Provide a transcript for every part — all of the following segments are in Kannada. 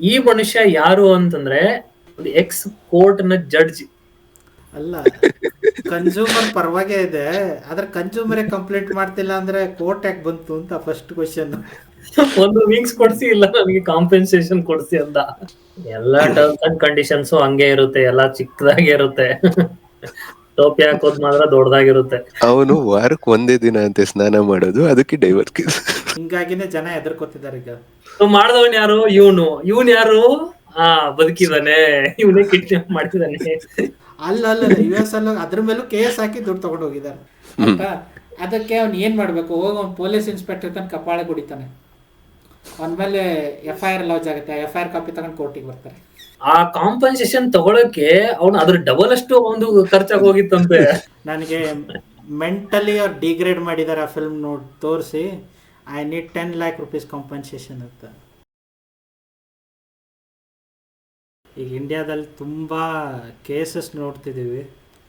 ಈ ಮನುಷ್ಯ ಯಾರು ಅಂತಂದ್ರೆ ಒಂದು ಎಕ್ಸ್ ಕೋರ್ಟ್ ನ ಜಡ್ಜ್. ಅಲ್ಲ, ಕನ್ಸ್ಯೂಮರ್ ಪರವಾಗೇ ಇದೆ, ಆದ್ರೆ ಕನ್ಸ್ಯೂಮರೇ ಕಂಪ್ಲೇಂಟ್ ಮಾಡ್ತಿಲ್ಲ ಅಂದ್ರೆ ಕೋರ್ಟ್ ಯಾಕೆ ಬಂತು ಅಂತ ಫಸ್ಟ್ ಕ್ವಶನ್. ಒಂದು ವಿಂಗ್ಸ್ ಕೊಡ್ಸಿ, ಇಲ್ಲ ನನಗೆ ಕಾಂಪೆನ್ಸೇಷನ್ ಕೊಡ್ಸಿ ಅಂತ. ಎಲ್ಲಾ ಟರ್ಮ್ಸ್ ಅಂಡ್ ಕಂಡೀಷನ್ಸ್ ಹಂಗೆ ಇರುತ್ತೆ, ಎಲ್ಲಾ ಚಿಕ್ಕದಾಗೆ ಇರುತ್ತೆ. ಟೋಪಿ ಹಾಕೋದ್ ಮಾತ್ರ ದೊಡ್ಡದಾಗಿರುತ್ತೆ. ಅವನು ವಾರಕ್ಕೆ ಒಂದೇ ದಿನ ಅಂತೆ ಸ್ನಾನ ಮಾಡೋದು, ಅದಕ್ಕೆ ಡೈವರ್ಸ್ ಕೇಸ್. ಹಿಂಗಾಗಿನೇ ಜನ ಹೆದರ್ಕೋತಿದ್ದಾರೆ ಈಗ. ಮಾಡ್ದವನ್ ಯಾರು? ಇವನ್ ಯಾರು? ಬದುಕಿದಾನೆ, ಇವನೇ ಕಿಡ್ನಾಪ್ ಮಾಡಿದಾನೆ. ಅಲ್ಲ ಯು ಎಸ್ ಅಲ್ಲ ಅದ್ರ ಮೇಲೂ ಕೇಸ್ ಹಾಕಿ ದುಡ್ಡು ತಗೊಂಡು ಹೋಗಿದ್ದಾರೆ ಆಯ್ತಾ. ಅದಕ್ಕೆ ಅವ್ನು ಏನ್ ಮಾಡ್ಬೇಕು, ಹೋಗಿ ಅವ್ನು ಪೊಲೀಸ್ ಇನ್ಸ್ಪೆಕ್ಟರ್ ತನ್ನ ಕಪಾಳೆ ಕುಡಿತಾನೆ, ಅವನ ಮೇಲೆ FIR ಲಾಂಚ್ ಆಗುತ್ತೆ. FIR ಕಾಪಿ ತಗೊಂಡು ಕೋರ್ಟಿಗೆ ಬರ್ತಾರೆ. ಆ ಕಾಂಪನ್ಸೇಷನ್ ತಗೊಳಕ್ಕೆ ಅವ್ನು ಅದ್ರ ಡಬಲ್ ಅಷ್ಟು ಒಂದು ಖರ್ಚಾಗಿ ಹೋಗಿತ್ತಂತೆ. ನನಗೆ ಮೆಂಟಲಿ ಅವ್ರು ಡಿಗ್ರೇಡ್ ಮಾಡಿದ್ದಾರೆ ಆ ಫಿಲ್ಮ್ ನೋಡಿ ತೋರಿಸಿ. I need 10 lakh rupees compensation ಅಂತ. ಈಗ ಇಂಡಿಯಾದಲ್ಲಿ ತುಂಬ ಕೇಸಸ್ ನೋಡ್ತಿದ್ದೀವಿ,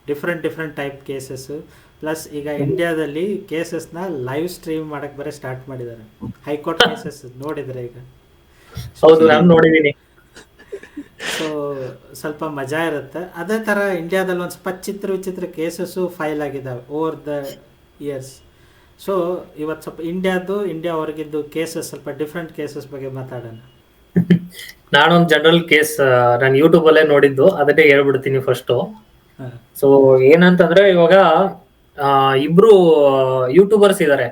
ಡಿಫ್ರೆಂಟ್ ಟೈಪ್ ಕೇಸಸ್ಸು. ಪ್ಲಸ್ ಈಗ ಇಂಡಿಯಾದಲ್ಲಿ ಕೇಸಸ್ನ ಲೈವ್ ಸ್ಟ್ರೀಮ್ ಮಾಡಕ್ಕೆ ಬರೀ ಸ್ಟಾರ್ಟ್ ಮಾಡಿದ್ದಾರೆ. ಹೈಕೋರ್ಟ್ ಕೇಸಸ್ ನೋಡಿದರೆ ಈಗ. ಹೌದು, ನಾನು ನೋಡಿದ್ದೀನಿ. ಸೊ ಸ್ವಲ್ಪ ಮಜಾ ಇರುತ್ತೆ. ಅದೇ ಥರ ಇಂಡಿಯಾದಲ್ಲಿ ಒಂದು ಸ್ವಲ್ಪ ವಿಚಿತ್ರ ಕೇಸಸ್ಸು ಫೈಲ್ ಆಗಿದ್ದಾವೆ ಓವರ್ ದ ಇಯರ್ಸ್. ಸೊ ಇವತ್ತು ಸ್ವಲ್ಪ ಇಂಡಿಯಾ ಹೊರಗಿದ್ದು ಕೇಸಸ್, ಸ್ವಲ್ಪ ಡಿಫ್ರೆಂಟ್ ಕೇಸಸ್ ಬಗ್ಗೆ ಮಾತಾಡೋಣ. ನಾನೊಂದು ಜನರಲ್ ಕೇಸ್ ನಾನು ಯೂಟ್ಯೂಬ್ ಅಲ್ಲೇ ನೋಡಿದ್ದು, ಅದನ್ನೇ ಹೇಳ್ಬಿಡ್ತೀನಿ ಫಸ್ಟು. ಸೊ ಏನಂತಂದ್ರೆ, ಇವಾಗ ಇಬ್ರು ಯೂಟ್ಯೂಬರ್ಸ್ ಇದಾರೆ.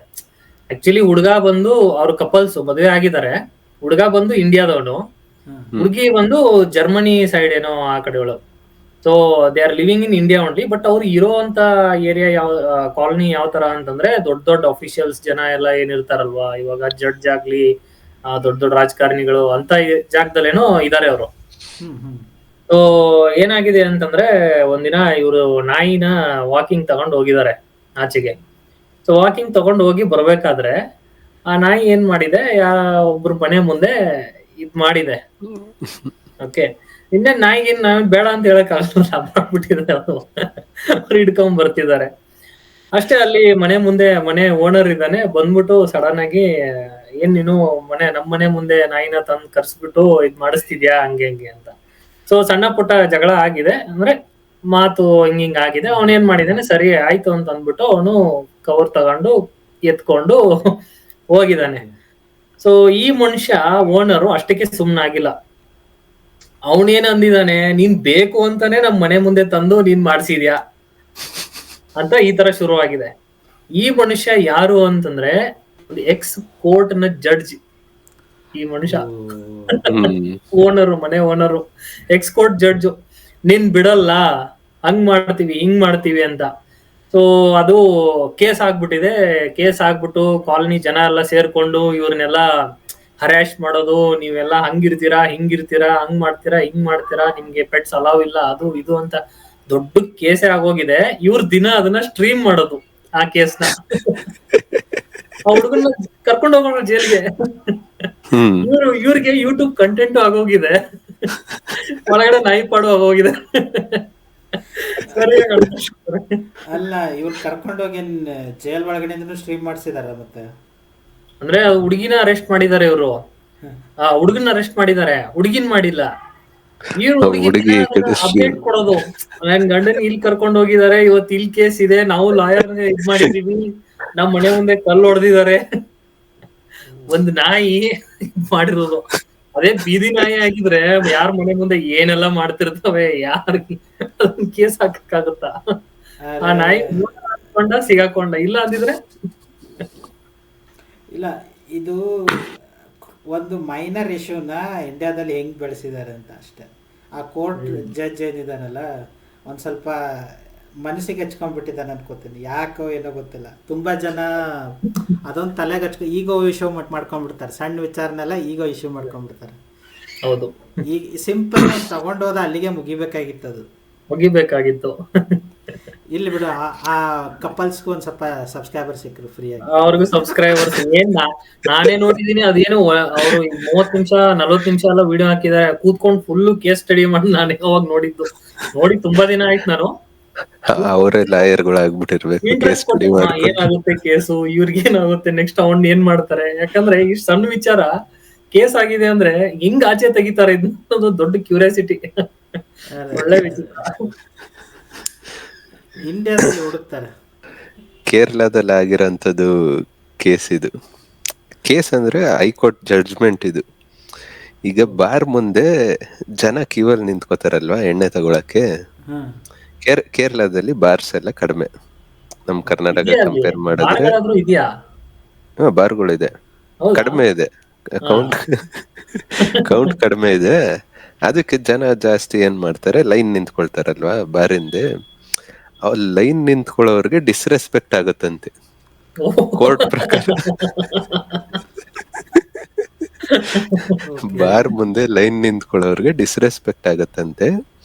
ಆಕ್ಚುಲಿ ಹುಡುಗ ಬಂದು ಅವ್ರ ಕಪಲ್ಸ್ ಮದುವೆ ಆಗಿದ್ದಾರೆ. ಹುಡುಗ ಬಂದು ಇಂಡಿಯಾದವನು, ಹುಡುಗಿ ಬಂದು ಜರ್ಮನಿ ಸೈಡ್ ಏನೋ ಆ ಕಡೆಗಳು. So they are living in India only. But ಅವ್ರು ಇರೋಂತ ಏರಿಯಾ ಕಾಲನಿ ಯಾವ ತರ ಅಂತಂದ್ರೆ, ದೊಡ್ಡ ಅಫಿಷಿಯಲ್ಸ್ ಜನ ಎಲ್ಲ ಏನಿರ್ತಾರಲ್ವಾ, ಇವಾಗ ಜಡ್ಜ್ ಆಗ್ಲಿ, ದೊಡ್ಡ ರಾಜಕಾರಣಿಗಳು ಅಂತ ಜಾಗದಲ್ಲೇನೋ ಇದಾರೆ ಅವರು. ಸೊ ಏನಾಗಿದೆ ಅಂತಂದ್ರೆ, ಒಂದಿನ ಇವರು ನಾಯಿನ ವಾಕಿಂಗ್ ತಗೊಂಡು ಹೋಗಿದ್ದಾರೆ ಆಚೆಗೆ. ಸೊ ವಾಕಿಂಗ್ ತಗೊಂಡು ಹೋಗಿ ಬರ್ಬೇಕಾದ್ರೆ ಆ ನಾಯಿ ಏನ್ ಮಾಡಿದೆ, ಒಬ್ರು ಮನೆ ಮುಂದೆ ಇದ್ ಮಾಡಿದೆ. ಓಕೆ, ಇನ್ನೇ ನಾಯಿಗೆ ನಾವ್ ಬೇಡ ಅಂತ ಹೇಳಕ್ ಆಗಲ್ಲ, ಮಾಡ್ಬಿಟ್ಟಿದ್ದಾರೆ ಅದು. ಅವ್ರು ಹಿಡ್ಕೊಂಡ್ ಬರ್ತಿದ್ದಾರೆ ಅಷ್ಟೇ. ಅಲ್ಲಿ ಮನೆ ಓನರ್ ಇದ್ದಾನೆ, ಬಂದ್ಬಿಟ್ಟು ಸಡನ್ ಆಗಿ, ಏನ್ ನೀನು ನಮ್ ಮನೆ ಮುಂದೆ ನಾಯಿನ ತಂದ್ ಕರ್ಸ್ಬಿಟ್ಟು ಇದ್ ಮಾಡಿಸ್ತಿದ್ಯಾ ಹಂಗೆ ಅಂತ. ಸೊ ಸಣ್ಣ ಪುಟ್ಟ ಜಗಳ ಆಗಿದೆ, ಅಂದ್ರೆ ಮಾತು ಹಿಂಗ್ ಆಗಿದೆ. ಅವನೇನ್ ಮಾಡಿದಾನೆ, ಸರಿ ಆಯ್ತು ಅಂತ ಅಂದ್ಬಿಟ್ಟು ಅವನು ಕವರ್ ತಗೊಂಡು ಎತ್ಕೊಂಡು ಹೋಗಿದ್ದಾನೆ. ಸೊ ಈ ಮನುಷ್ಯ ಓನರು ಅಷ್ಟಕ್ಕೆ ಸುಮ್ನಾಗಿಲ್ಲ. ಅವನೇನ್ ಅಂದಿದ್ದಾನೆ, ನೀನ್ ಬೇಕು ಅಂತಾನೆ ನಮ್ ಮನೆ ಮುಂದೆ ತಂದು ನೀನ್ ಮಾಡ್ಸಿದ್ಯಾ ಅಂತ ಈ ತರ ಶುರುವಾಗಿದೆ. ಈ ಮನುಷ್ಯ ಯಾರು ಅಂತಂದ್ರೆ, ಒಂದು ಎಕ್ಸ್ ಕೋರ್ಟ್ ನ ಜಡ್ಜ್. ಈ ಮನುಷ್ಯ ಮನೆ ಓನರು, ಎಕ್ಸ್ ಕೋರ್ಟ್ ಜಡ್ಜ್. ನೀನ್ ಬಿಡಲ್ಲ, ಹಂಗ್ ಮಾಡ್ತೀವಿ ಹಿಂಗ್ ಮಾಡ್ತೀವಿ ಅಂತ. ಸೊ ಅದು ಕೇಸ್ ಆಗ್ಬಿಟ್ಟಿದೆ. ಕೇಸ್ ಆಗ್ಬಿಟ್ಟು ಕಾಲನಿ ಜನ ಎಲ್ಲ ಸೇರ್ಕೊಂಡು ಇವ್ರನ್ನೆಲ್ಲ ಹರ್ಯಾಶ್ ಮಾಡೋದು, ನೀವೆಲ್ಲ ಹಂಗಿರ್ತೀರಾ ಹಿಂಗಿರ್ತೀರಾ, ಹಂಗ್ ಮಾಡ್ತೀರಾ ಹಿಂಗ್ ಮಾಡ್ತೀರಾ, ನಿಮ್ಗೆ ಪೆಟ್ಸ್ ಅಲಾವ್ ಇಲ್ಲ, ಅದು ಇದು ಅಂತ ದೊಡ್ಡ ಕೇಸೇ ಆಗೋಗಿದೆ. ಇವ್ರ ದಿನ ಅದನ್ನ ಸ್ಟ್ರೀಮ್ ಮಾಡೋದು ಆ ಕೇಸ್ನ. ಆ ಹುಡುಗನ್ನ ಕರ್ಕೊಂಡು ಹೋಗೋಣ ಜೈಲ್ಗೆ. ಇವ್ರಿಗೆ ಯೂಟ್ಯೂಬ್ ಕಂಟೆಂಟ್ ಆಗೋಗಿದೆ, ಒಳಗಡೆ ನಾಯಿ ಪಾಡು ಆಗೋಗಿದೆ. ಅಲ್ಲ, ಇವ್ರು ಕರ್ಕೊಂಡೋಗಿ ಜೈಲ್ ಒಳಗಡೆ ಸ್ಟ್ರೀಮ್ ಮಾಡಿಸಿದಾರ. ಮತ್ತೆ ಅಂದ್ರೆ ಹುಡುಗಿನ ಅರೆಸ್ಟ್ ಮಾಡಿದ್ದಾರೆ ಇವರು, ಹುಡುಗನ ಅರೆಸ್ಟ್ ಮಾಡಿದ್ದಾರೆ, ಹುಡುಗಿನ್ ಮಾಡಿಲ್ಲ. ಇವ್ರು ಹುಡುಗಿ ಅಪ್ಡೇಟ್ ಕೊಡೋದು, ನನ್ ಗಂಡನ ಇಲ್ಲಿ ಕರ್ಕೊಂಡು ಹೋಗಿದ್ದಾರೆ, ಇವತ್ತು ಇಲ್ಲಿ ಕೇಸ್ ಇದೆ, ನಾವು ಲಾಯರ್ ಇದ್ ಮಾಡಿದೀವಿ, ನಮ್ ಮನೆ ಮುಂದೆ ಕಲ್ಲು ಹೊಡೆದಿದ್ದಾರೆ. ಒಂದ್ ನಾಯಿ ಮಾಡಿರೋದು. ಅದೇ ಬೀದಿ ನಾಯಿ ಆಗಿದ್ರೆ ಯಾರ ಮನೆ ಮುಂದೆ ಏನೆಲ್ಲ ಮಾಡ್ತಿರ್ತವೆ, ಯಾರಿಗೆ ಕೇಸ್ ಹಾಕಕ್ಕಾಗುತ್ತಾ? ಆ ನಾಯಿ ಹಾಕೊಂಡ ಸಿಗಾಕೊಂಡ, ಇಲ್ಲ ಅಂದಿದ್ರೆ ಇಲ್ಲ. ಇದು ಒಂದು ಮೈನರ್ ಇಶ್ಯೂನ ಇಂಡಿಯಾದಲ್ಲಿ ಹೆಂಗ್ ಬೆಳೆಸಿದ್ದಾರೆ ಅಂತ ಅಷ್ಟೇ. ಆ ಕೋರ್ಟ್ ಜಡ್ಜ್ ಏನಿದಾನಲ್ಲ, ಒಂದ್ ಸ್ವಲ್ಪ ಮನಸ್ಸಿಗೆ ಹಚ್ಕೊಂಡ್ಬಿಟ್ಟಿದ್ದಾನೆ ಅನ್ಕೋತೀನಿ. ಯಾಕೋ ಏನೋ ಗೊತ್ತಿಲ್ಲ, ತುಂಬಾ ಜನ ಅದೊಂದು ತಲೆಗೆ ಈಗೋ ಇಶ್ಯೂ ಮಾಡ್ಕೊಂಡ್ಬಿಡ್ತಾರೆ. ಸಣ್ಣ ವಿಚಾರನೆಲ್ಲ ಈಗೋ ಇಶ್ಯೂ ಮಾಡ್ಕೊಂಡ್ಬಿಡ್ತಾರೆ. ಹೌದು, ಈಗ ಸಿಂಪಲ್ ತಗೊಂಡೋದ ಅಲ್ಲಿಗೆ ಮುಗಿಬೇಕಾಗಿತ್ತು. ಇಲ್ಲಿ ಬಿಡು, ಆ ಕಪಲ್ಸ್ಗೂ ಒಂದ್ ಸ್ವಲ್ಪ ಸಬ್ಸ್ಕ್ರೈಬರ್ ಸಿಕ್ಕರು ಫ್ರೀಯಾಗಿ. ಅವ್ರಿಗೂ ಸಬ್ಸ್ಕ್ರೈಬರ್ಸ್ ನಾನೇ ನೋಡಿದೀನಿ. ಅದೇನು ಅವರು 30 ನಿಮಿಷ 40 ನಿಮಿಷ ಎಲ್ಲ ವಿಡಿಯೋ ಹಾಕಿದ್ದಾರೆ, ಕೂತ್ಕೊಂಡು ಫುಲ್ ಕೇಸ್ ಸ್ಟಡಿ ಮಾಡಿ ನಾನು ಅವಾಗ ನೋಡಿ ತುಂಬಾ ದಿನ ಆಯ್ತು. ನಾನು ಅವರೇ ಲಾಯರ್ಗಳಾಗ್ಬಿಟ್ಟಿರ್ಬೇಕು. ಏನಾಗುತ್ತೆ ಕೇಸು, ಇವ್ರಿಗೆ ಏನಾಗುತ್ತೆ ನೆಕ್ಸ್ಟ್, ಅವ್ನ್ ಏನ್ ಮಾಡ್ತಾರೆ? ಯಾಕಂದ್ರೆ ಈ ಸಣ್ಣ ವಿಚಾರ ಕೇಸ್ ಆಗಿದೆ ಅಂದ್ರೆ ಹಿಂಗ್ ಆಚೆ ತೆಗಿತಾರೆ ಇದು ದೊಡ್ಡ ಕ್ಯೂರಿಯಾಸಿಟಿ. ಒಳ್ಳೆ ವಿಚಿತ್ರ. ಇಂಡಿಯಾದಲ್ಲಿ ಹುಡುಕ್ತಾರೆ. ಕೇರಳದಲ್ಲಿ ಆಗಿರೋಂಥದ್ದು ಕೇಸ್ ಇದು. ಕೇಸ್ ಅಂದ್ರೆ ಹೈಕೋರ್ಟ್ ಜಡ್ಜ್ಮೆಂಟ್ ಇದು. ಈಗ ಬಾರ್ ಮುಂದೆ ಜನ ಕ್ಯೂವಲ್ಲಿ ನಿಂತ್ಕೋತಾರಲ್ವಾ ಎಣ್ಣೆ ತಗೊಳಕ್ಕೆ. ಕೇರಳದಲ್ಲಿ ಬಾರ್ಸ್ ಎಲ್ಲ ಕಡಿಮೆ, ನಮ್ ಕರ್ನಾಟಕ ಕಂಪೇರ್ ಮಾಡಿದ್ರೆ. ಇದೆಯಾ? ಬಾರ್ಗಳಿದೆ, ಕಡಿಮೆ ಇದೆ, ಕೌಂಟ್ ಕಡಿಮೆ ಇದೆ. ಅದಕ್ಕೆ ಜನ ಜಾಸ್ತಿ ಏನ್ ಮಾಡ್ತಾರೆ, ಲೈನ್ ನಿಂತ್ಕೊಳ್ತಾರಲ್ವಾ ಬಾರಿಂದೆ. ಲೈನ್ ನಿಂತ್ಕೊಳ್ಳೋರ್ಗೆ ಡಿಸ್ರೆಸ್ಪೆಕ್ಟ್ ಆಗುತ್ತಂತೆ ಕೋರ್ಟ್ ಪ್ರಕಾರ. ಬಾರ್ ಮುಂದೆ ಲೈನ್ ನಿಂತ್ಕೊಳ್ಳೋರ್ಗೆ ಡಿಸ್ರೆಸ್ಪೆಕ್ಟ್ ಆಗತ್ತಂತೆ.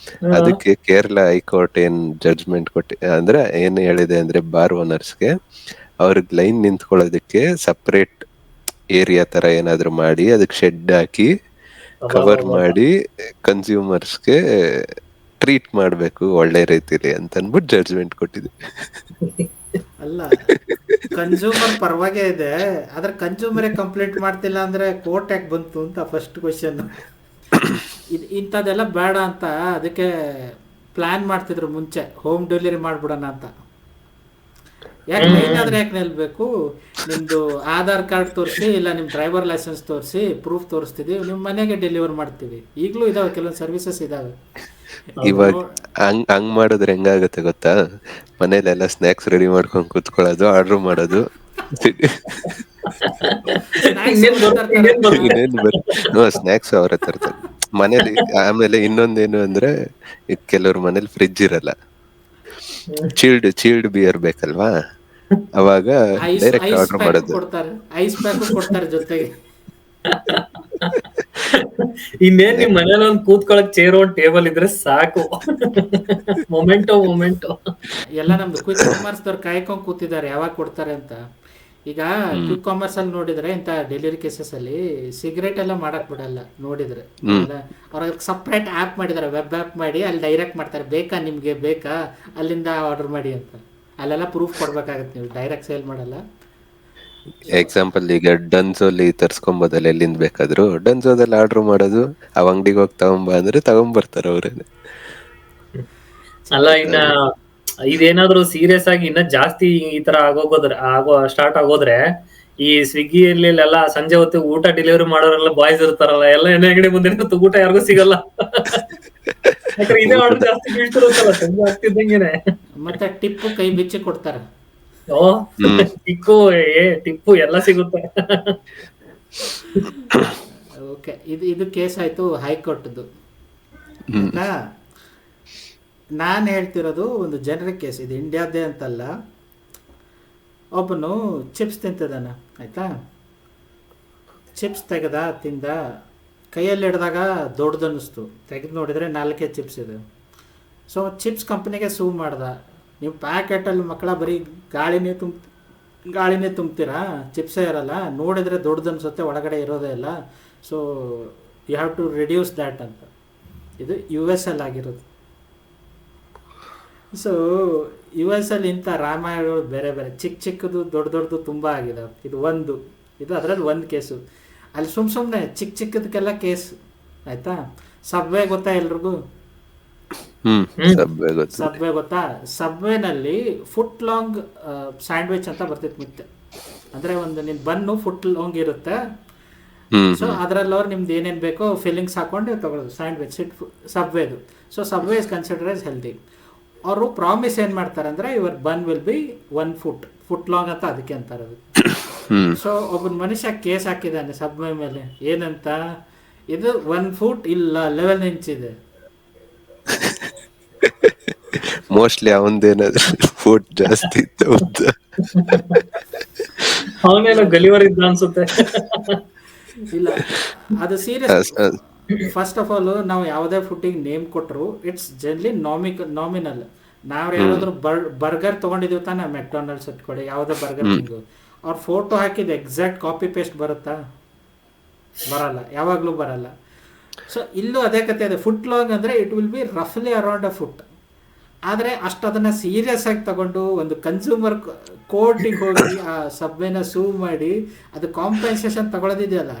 ಅದಕ್ಕೆ ಕೇರಳ ಹೈಕೋರ್ಟ್ ಏನ್ ಜಡ್ಜ್ಮೆಂಟ್ ಅಂದ್ರೆ ಏನ್ ಹೇಳಿದೆ ಅಂದ್ರೆ, ಬಾರ್ ಓನರ್ಸ್ಗೆ ಅವ್ರಿಗೆ ಲೈನ್ ನಿಂತ್ಕೊಳ್ಳೋದಕ್ಕೆ ಸಪರೇಟ್ ಏರಿಯಾ ತರ ಏನಾದ್ರು ಮಾಡಿ ಅದಕ್ಕೆ ಶೆಡ್ ಹಾಕಿ ಕವರ್ ಮಾಡಿ ಕನ್ಸ್ಯೂಮರ್ಸ್ಗೆ ಟ್ರೀಟ್ ಮಾಡ್ಬೇಕು ಒಳ್ಳೆ ರೀತಿಲಿ ಅಂತ ಅನ್ಬಿಟ್ಟು ಜಡ್ಜ್ಮೆಂಟ್ ಕೊಟ್ಟಿದೆ. ಅಲ್ಲ, ಕನ್ಸ್ಯೂಮರ್ ಪರವಾಗೇ ಇದೆ, ಆದ್ರೆ ಕನ್ಸ್ಯೂಮರೇ ಕಂಪ್ಲೇಂಟ್ ಮಾಡ್ತಿಲ್ಲ ಅಂದ್ರೆ ಕೋರ್ಟ್ ಯಾಕೆ ಬಂತು ಅಂತ ಫಸ್ಟ್ ಕ್ವಶನ್. ಇಂಥದ್ದೆಲ್ಲ ಬೇಡ ಅಂತ ಅದಕ್ಕೆ ಪ್ಲಾನ್ ಮಾಡ್ತಿದ್ರು ಮುಂಚೆ, ಹೋಮ್ ಡೆಲಿವರಿ ಮಾಡ್ಬಿಡೋಣ ಅಂತ. ಯಾಕೆ ಲೈನ್ ಆದ್ರೆ ಯಾಕೆ ನಿಲ್ಬೇಕು, ನಿಮ್ದು ಆಧಾರ್ ಕಾರ್ಡ್ ತೋರಿಸಿ ಇಲ್ಲ ನಿಮ್ಮ ಡ್ರೈವರ್ ಲೈಸೆನ್ಸ್ ತೋರಿಸಿ ಪ್ರೂಫ್ ತೋರಿಸ್ತಿದೀವಿ, ನಿಮ್ಮ ಮನೆಗೆ ಡೆಲಿವರ್ ಮಾಡ್ತೀವಿ. ಈಗಲೂ ಇದಾವೆ, ಕೆಲವೊಂದು ಸರ್ವಿಸಸ್ ಇದಾವೆ. ಇವಾಗ ಹಂಗ್ ಮಾಡಿದ್ರೆ ಹೆಂಗಾಗತ್ತೆ ಗೊತ್ತಾ, ಮನೇಲೆಲ್ಲ ಸ್ನಾಕ್ಸ್ ರೆಡಿ ಮಾಡ್ಕೊಂಡ್ ಕುತ್ಕೊಳ್ಳೋದು, ಆರ್ಡರ್ ಮಾಡೋದು, ಸ್ನಾಕ್ಸ್ ಅವರೇ ತರ್ತಾರೆ ಮನೇಲಿ. ಆಮೇಲೆ ಇನ್ನೊಂದೇನು ಅಂದ್ರೆ, ಕೆಲವ್ರ ಮನೇಲಿ ಫ್ರಿಡ್ಜ್ ಇರಲ್ಲ, ಚೀಲ್ಡ್ ಬಿಯರ್ ಬೇಕಲ್ವಾ, ಅವಾಗ ಡೈರೆಕ್ಟ್ ಆರ್ಡರ್ ಮಾಡೋದು. ಐಸ್ ಪ್ಯಾಕ್ ಕೊಡ್ತಾರೆ ಜೊತೆಗೆ. ಇನ್ನೇನ್ ನಿಮ್ ಮನೇಲಿ ಒಂದ್ ಕೂತ್ಕೊಳಕ್ ಚೇರ್ ಒಂದ್ ಟೇಬಲ್ ಇದ್ರೆ ಸಾಕು. ಮೊಮೆಂಟೋ ಎಲ್ಲ ನಮ್ದು ಕ್ವಿಕ್ ಕಾಮರ್ಸ್ ದವ್ರು ಕಾಯ್ಕೊಂಡ್ ಕೂತಿದ್ದಾರೆ ಯಾವಾಗ ಕೊಡ್ತಾರೆ ಅಂತ. ಈಗ ಕ್ವಿಕ್ ಕಾಮರ್ಸ್ ಅಲ್ಲಿ ನೋಡಿದ್ರೆ ಇಂತ ಡೆಲಿವರಿ ಕೇಸಸ್ ಅಲ್ಲಿ ಸಿಗರೇಟ್ ಎಲ್ಲ ಮಾಡಕ್ ಬಿಡಲ್ಲ. ನೋಡಿದ್ರೆ ಅವ್ರ ಸಪ್ರೇಟ್ ಆಪ್ ಮಾಡಿದಾರೆ, ವೆಬ್ ಆಪ್ ಮಾಡಿ ಅಲ್ಲಿ ಡೈರೆಕ್ಟ್ ಮಾಡ್ತಾರೆ, ಬೇಕಾ ನಿಮ್ಗೆ ಬೇಕಾ ಅಲ್ಲಿಂದ ಆರ್ಡರ್ ಮಾಡಿ ಅಂತ. ಅಲ್ಲೆಲ್ಲ ಪ್ರೂಫ್ ಕೊಡ್ಬೇಕಾಗತ್ತೆ, ನೀವು ಡೈರೆಕ್ಟ್ ಸೇಲ್ ಮಾಡಲ್ಲ. ಎಕ್ಸಾಂಪಲ್ ಈಗ ಡನ್ಸೋಲಿ ತರ್ಸ್ಕೊಂಬೋದಲ್ಲ, ಎಲ್ಲಿಂದ ಬೇಕಾದ್ರು ಡನ್ಸೋದಲ್ಲಿ ಆರ್ಡರ್ ಮಾಡೋದು, ಅವ್ ಅಂಗಡಿಗೆ ಹೋಗಿ ತಗೊಂಬ ಅಂದ್ರೆ ತಗೊಂಬರ್ತಾರ ಅವ್ರೇನೆ. ಅಲ್ಲ, ಇನ್ನ ಇದೇನಾದ್ರು ಸೀರಿಯಸ್ ಆಗಿ ಇನ್ನ ಜಾಸ್ತಿ ಈ ತರ ಸ್ಟಾರ್ಟ್ ಆಗೋದ್ರೆ, ಈ ಸ್ವಿಗ್ಗಿಯಲ್ಲಿ ಎಲ್ಲ ಸಂಜೆ ಹೊತ್ತು ಊಟ ಡೆಲಿವರಿ ಮಾಡೋರೆಲ್ಲ ಬಾಯ್ಸ್ ಇರ್ತಾರಲ್ಲ, ಎಲ್ಲ ಎಣ್ಣೆ ಅಂಗಡಿ ಮುಂದೆ ಊಟ ಯಾರಿಗೂ ಸಿಗಲ್ಲ. ಯಾಕಂದ್ರೆ ಇದೇ ಆರ್ಡರ್ ಜಾಸ್ತಿ ಬೀಳ್ತಿರುತ್ತಲ್ಲ ಸಂಜೆ ಆಗ್ತಿದ್ದಂಗೆನೆ. ಮತ್ತೆ ಟಿಪ್ಪು ಕೈ ಬಿಚ್ಚಿ ಕೊಡ್ತಾರೆ. ಟಿಪ್ಪು ಎಲ್ಲ ಸಿಗುತ್ತೆ. ಓಕೆ, ಇದು ಕೇಸ್ ಆಯ್ತು ಹೈಕೋರ್ಟ್ದು. ನಾನು ಹೇಳ್ತಿರೋದು ಒಂದು ಜನರಿಕ್ ಕೇಸ್, ಇದು ಇಂಡಿಯಾದೇ ಅಂತಲ್ಲ. ಒಬ್ಬನು ಚಿಪ್ಸ್ ತಿಂತಿದ್ದಾನ, ಆಯ್ತಾ, ಚಿಪ್ಸ್ ತಿಂದ, ಕೈಯಲ್ಲಿ ಹಿಡ್ದಾಗ ದೊಡ್ಡದನ್ನಿಸ್ತು, ತೆಗೆದು ನೋಡಿದರೆ 4 ಚಿಪ್ಸ್ ಇದೆ. ಸೊ ಚಿಪ್ಸ್ ಕಂಪ್ನಿಗೆ ಸೂ ಮಾಡ್ದ, ನೀವು ಪ್ಯಾಕೆಟಲ್ಲಿ ಮಕ್ಕಳ ಬರೀ ಗಾಳಿನೇ ತುಂಬ್ತೀರಾ, ಚಿಪ್ಸೇ ಇರಲ್ಲ, ನೋಡಿದರೆ ದೊಡ್ಡದು ಅನ್ಸುತ್ತೆ, ಒಳಗಡೆ ಇರೋದೇ ಇಲ್ಲ, so you have to reduce that ಅಂತ. ಇದು US ಅಲ್ಲಿ ಆಗಿರೋದು. ಸೊ US ಅಲ್ಲಿ ಇಂಥ ರಾಮಾಯಣಗಳು ಬೇರೆ ಬೇರೆ, ಚಿಕ್ಕದು ದೊಡ್ಡದು ತುಂಬ ಆಗಿದೆ. ಇದು ಅದರಲ್ಲಿ ಒಂದು ಕೇಸು. ಅಲ್ಲಿ ಸುಮ್ಮನೆ ಚಿಕ್ಕದಕ್ಕೆಲ್ಲ ಕೇಸ್, ಆಯಿತಾ. ಸಬ್ವೆ ಗೊತ್ತಾ ಎಲ್ರಿಗೂ? ಸಬ್ವೆ ಗೊತ್ತಾ? ಸಬ್ವೆನಲ್ಲಿ ಫುಟ್ ಲಾಂಗ್ ಸ್ಯಾಂಡ್ವಿಚ್ ಅಂತ ಬರ್ತಿತ್ತು ಮುಂಚೆ. ಅಂದರೆ ಒಂದು ನಿನ್ನ ಬನ್ನು ಫುಟ್ ಲಾಂಗ್ ಇರುತ್ತೆ. ಸೊ ಅದರಲ್ಲಿ ಅವ್ರು ನಿಮ್ದು ಏನೇನು ಬೇಕೋ ಫಿಲ್ಲಿಂಗ್ಸ್ ಹಾಕೊಂಡು ತಗೊಳ್ಳೋದು ಸ್ಯಾಂಡ್ವಿಚ್ ಸಬ್ವೆದು. So Subway is consider as healthy. ಅವರು ಪ್ರಾಮಿಸ್ ಏನು ಮಾಡ್ತಾರೆ ಅಂದರೆ, your bun will be 1 foot long ಅಂತ ಅದಕ್ಕೆ ಅಂತಾರೆ ಅದು. ಸೊ ಒಬ್ಬನ ಮನುಷ್ಯ ಕೇಸ್ ಹಾಕಿದ್ದಾನೆ ಸಬ್ವೆ ಮೇಲೆ, ಏನಂತ, ಇದು 1 ಫೂಟ್ ಇಲ್ಲ 11 ಇಂಚ್ ಇದೆ. ಮೋಸ್ಟ್ಲಿ ಅವಂದೇನಾದ್ರು ಫುಟ್ ಜಾಸ್ತಿ ಇತ್ತು, ಅವನೇನೋ ಗಲಿವರ್ ಇದ್ದ ಅನ್ಸುತ್ತೆ. ಇಲ್ಲ, ಅದು ಸೀರಿಯಸ್. ಫಸ್ಟ್ ಆಫ್ ಆಲ್, ನಾವು ಯಾವುದೇ ಫುಡ್ಡಿಗೆ ನೇಮ್ ಕೊಟ್ಟರು ಇಟ್ಸ್ ಜನರಲಿ ನಾಮಿನಲ್. ನಾವು ಯಾರಾದ್ರೂ ಬರ್ಗರ್ ತೊಗೊಂಡಿದ್ದೀವಿ ತಾನೆ, ಮೆಕ್ಡೊನಾಲ್ಡ್ಸ್ ಇಟ್ಕೊಳ್ಳಿ, ಯಾವುದೇ ಬರ್ಗರ್ ತಿಂದು ಅವ್ರ ಫೋಟೋ ಹಾಕಿದ್ದು ಎಕ್ಸಾಕ್ಟ್ ಕಾಪಿ ಪೇಸ್ಟ್ ಬರುತ್ತಾ? ಬರಲ್ಲ, ಯಾವಾಗಲೂ ಬರಲ್ಲ. ಸೊ ಇಲ್ಲೂ ಅದೇ ಕತೆ ಇದೆ. ಫುಟ್ ಲಾಂಗ್ ಅಂದರೆ ಇಟ್ ವಿಲ್ ಬಿ ರಫ್ಲಿ ಅರೌಂಡ್ ಅ ಫುಟ್. ಆದರೆ ಅಷ್ಟು ಅದನ್ನು ಸೀರಿಯಸ್ ಆಗಿ ತಗೊಂಡು ಒಂದು ಕನ್ಸ್ಯೂಮರ್ ಕೋರ್ಟಿಗೆ ಹೋಗಿ ಆ ಸಬ್ವೆನ ಸೂ ಮಾಡಿ ಅದು ಕಾಂಪೆನ್ಸೇಷನ್ ತಗೊಳ್ಳೋದಿದೆಯಲ್ಲ,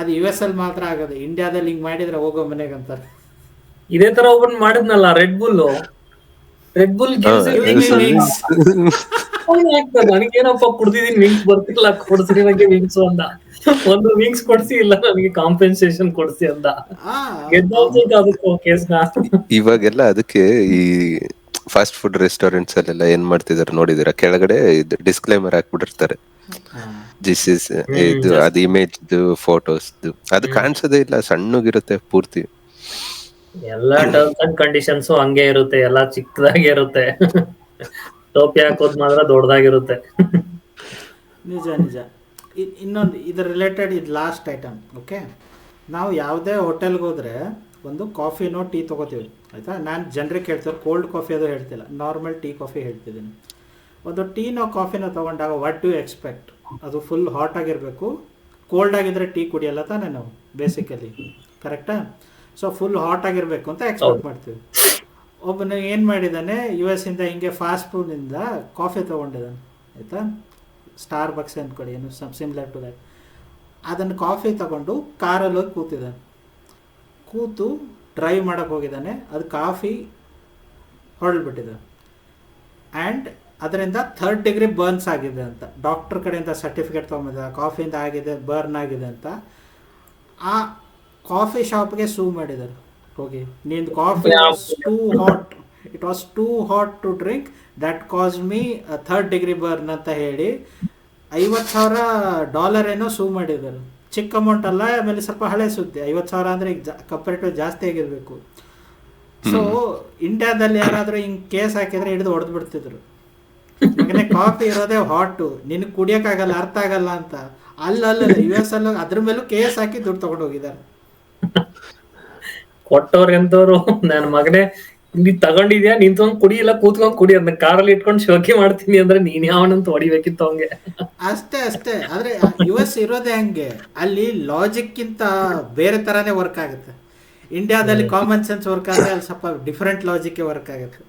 ಅದು ಯು ಎಸ್ ಅಲ್ಲಿ ಮಾತ್ರ ಆಗೋದು, ಇಂಡಿಯಾದಲ್ಲಿ ಹಿಂಗ್ ಮಾಡಿದ್ರೆ ಹೋಗೋ ಮನೆಗೆ ಅಂತಾರೆ. ಇದೇ ತರ ಒಬ್ಬನ್ ಮಾಡಿದ್ನಲ್ಲ ರೆಡ್ ಬುಲ್ ಹಾ, Give me wings. ನನಗೇನಪ್ಪ ಕುಡ್ದಿದೀನಿ, ವಿಂಗ್ಸ್ ಬರ್ತಿಲ್ಲ, ಕೊಡ್ಸಿ ನನಗೆ ವಿಂಗ್ಸ್ ಅಂದ. ಒಂದು ವಿಂಗ್ಸ್ ಕೊಡ್ಸಿ, ಇಲ್ಲ ನನಗೆ ಕಾಂಪೆನ್ಸೇಷನ್ ಕೊಡ್ಸಿ ಅಂದ. ಆ, ಗೆದ್ದೋಗ್ಬೇಕು ಅದಕ್ಕೂ ಕೇಸ್ನ. ಇವಾಗೆಲ್ಲ ಅದಕ್ಕೆ ಈ ಫಾಸ್ಟ್ ಫುಡ್ ರೆಸ್ಟೋರೆಂಟ್ಸ್ ಅಲ್ಲೆಲ್ಲ ಏನ್ ಮಾಡ್ತಿದಾರೆ ನೋಡಿದಿರ, ಕೆಳಗಡೆ ಡಿಸ್ಕ್ಲೇಮರ್ ಹಾಕ್ಬಿಟ್ಟಿರ್ತಾರೆ, ದಿಸ್ ಇಸ್ ಇದು Just- ಅದು ಇಮೇಜ್ ಫೋಟೋಸ್ ಅದು ಕಾಣಿಸೋದೇ ಇಲ್ಲ, ಸಣ್ಣಗಿರುತ್ತೆ ಪೂರ್ತಿ. ಎಲ್ಲಾ ಟರ್ಮ್ಸ್ ಅಂಡ್ ಕಂಡೀಷನ್ಸ್ ಹಂಗೆ ಇರುತ್ತೆ, ಎಲ್ಲಾ ಚಿಕ್ಕದಾಗಿ ಇರುತ್ತೆ. ಟೋಪಿ ಹಾಕೋದ್ ಮಾತ್ರ ದೊಡ್ಡದಾಗಿರುತ್ತೆ. ನಿಜ ನಿಜ. ಇನ್ನೊಂದು ಇದರ ರಿಲೇಟೆಡ್, ಇದು ಲಾಸ್ಟ್ ಐಟಮ್. ಓಕೆ, ನಾವು ಯಾವುದೇ ಹೋಟೆಲ್ಗೆ ಹೋದರೆ ಒಂದು ಕಾಫಿನೋ ಟೀ ತೊಗೋತೀವಿ ಆಯಿತಾ. ನಾನು ಜನರಿಗೆ ಹೇಳ್ತಾರೆ ಕೋಲ್ಡ್ ಕಾಫಿ ಅದು ಹೇಳ್ತಿಲ್ಲ, ನಾರ್ಮಲ್ ಟೀ ಕಾಫಿ ಹೇಳ್ತಿದ್ದೀನಿ. ಒಂದು ಟೀನೋ ಕಾಫಿನೋ ತೊಗೊಂಡಾಗ ವಾಟ್ ಡೂ ಎಕ್ಸ್ಪೆಕ್ಟ್? ಅದು ಫುಲ್ ಹಾಟ್ ಆಗಿರಬೇಕು. ಕೋಲ್ಡ್ ಆಗಿದ್ರೆ ಟೀ ಕುಡಿಯಲ್ಲ ತಾನೇ ನಾವು ಬೇಸಿಕಲಿ, ಕರೆಕ್ಟಾ? ಸೊ ಫುಲ್ ಹಾಟ್ ಆಗಿರಬೇಕು ಅಂತ ಎಕ್ಸ್ಪೆಕ್ಟ್ ಮಾಡ್ತೀವಿ. ಒಬ್ಬನು ಏನು ಮಾಡಿದ್ದಾನೆ, ಯು ಎಸ್ ಇಂದ ಹಿಂಗೆ ಫಾಸ್ಟ್ ಫುಡ್ನಿಂದ ಕಾಫಿ ತೊಗೊಂಡಿದ್ದಾನೆ ಆಯಿತಾ, ಸ್ಟಾರ್ ಬಕ್ಸ್ ಅಂದ್ಕೊಳ್ಳಿ, ಏನು ಸಿಮ್ಲರ್ ಟು ದ್ಯಾಟ್. ಅದನ್ನು ಕಾಫಿ ತಗೊಂಡು ಕಾರಲ್ಲಿ ಹೋಗಿ ಕೂತಿದ್ದಾನೆ, ಕೂತು ಡ್ರೈವ್ ಮಾಡೋಕ್ಕೆ ಹೋಗಿದ್ದಾನೆ, ಅದು ಕಾಫಿ ಹೊರಳ್ಬಿಟ್ಟಿದೆ. ಆ್ಯಂಡ್ ಅದರಿಂದ 3rd degree ಬರ್ನ್ಸ್ ಆಗಿದೆ ಅಂತ ಡಾಕ್ಟ್ರ್ ಕಡೆಯಿಂದ ಸರ್ಟಿಫಿಕೇಟ್ ತೊಗೊಂಡಿದ್ದ, ಕಾಫಿಯಿಂದ ಆಗಿದೆ, ಬರ್ನ್ ಆಗಿದೆ ಅಂತ. ಆ ಕಾಫಿ ಶಾಪ್ಗೆ ಸೂ ಮಾಡಿದ್ದಾರೆ ಹೋಗಿ, ನಿಂದು coffee was too hot, it was too hot to drink, that cause me 3rd degree burn ಅಂತ ಹೇಳಿ $50,000 ಏನೋ ಸೂ ಮಾಡಿದ್ದಾರೆ. ಚಿಕ್ಕ ಅಮೌಂಟ್ ಅಲ್ಲ, ಆಮೇಲೆ ಸ್ವಲ್ಪ ಹಳೆ ಸುದ್ದಿ. 50,000 ಅಂದರೆ ಈಗ ಕಂಪೇರಿಟಿವ್ ಜಾಸ್ತಿ ಆಗಿರಬೇಕು. ಸೊ ಇಂಡಿಯಾದಲ್ಲಿ ಯಾರಾದರೂ ಹಿಂಗೆ ಕೇಸ್ ಹಾಕಿದರೆ ಹಿಡಿದು ಹೊಡೆದು ಬಿಡ್ತಿದ್ರು. ಯಾಕಂದರೆ ಕಾಫಿ ಇರೋದೇ ಹಾಟು, ನಿನಗೆ ಕುಡಿಯೋಕ್ಕಾಗಲ್ಲ, ಅರ್ಥ ಆಗಲ್ಲ ಅಂತ. ಅಲ್ಲ ಯು ಎಸ್ ಅಲ್ಲ, ಅದ್ರ ಮೇಲೂ ಕೇಸ್ ಹಾಕಿ ದುಡ್ಡು ತೊಗೊಂಡು ಹೋಗಿದ್ದಾರೆ. ಕೊಟ್ಟವ್ರ ಎಂತವ್ರು, ನನ್ನ ಮಗನೇ ನೀ ತಗೊಂಡಿದ್ಯಾ, ನಿಂತ್ಕೊಂಡ್ ಕುಡಿ, ಇಲ್ಲ ಕೂತ್ಕೊಂಡ್ ಕುಡಿ, ಅದನ್ನ ಕಾರಲ್ಲಿ ಇಟ್ಕೊಂಡು ಶೋಕಿ ಮಾಡ್ತೀನಿ ಅಂದ್ರೆ ನೀನ್ ಯಾವನಂತ ಹೊಡಿಬೇಕಿತ್ತು ಅವಂಗೆ. ಅಷ್ಟೇ. ಆದರೆ ಯು ಎಸ್ ಇರೋದೇ ಹಂಗೆ, ಅಲ್ಲಿ ಲಾಜಿಕ್ಕಿಂತ ಬೇರೆ ಥರನೇ ವರ್ಕ್ ಆಗುತ್ತೆ. ಇಂಡಿಯಾದಲ್ಲಿ ಕಾಮನ್ ಸೆನ್ಸ್ ವರ್ಕ್ ಆದರೆ ಅಲ್ಲಿ ಸ್ವಲ್ಪ ಡಿಫ್ರೆಂಟ್ ಲಾಜಿಕ್ಕೆ ವರ್ಕ್ ಆಗುತ್ತೆ.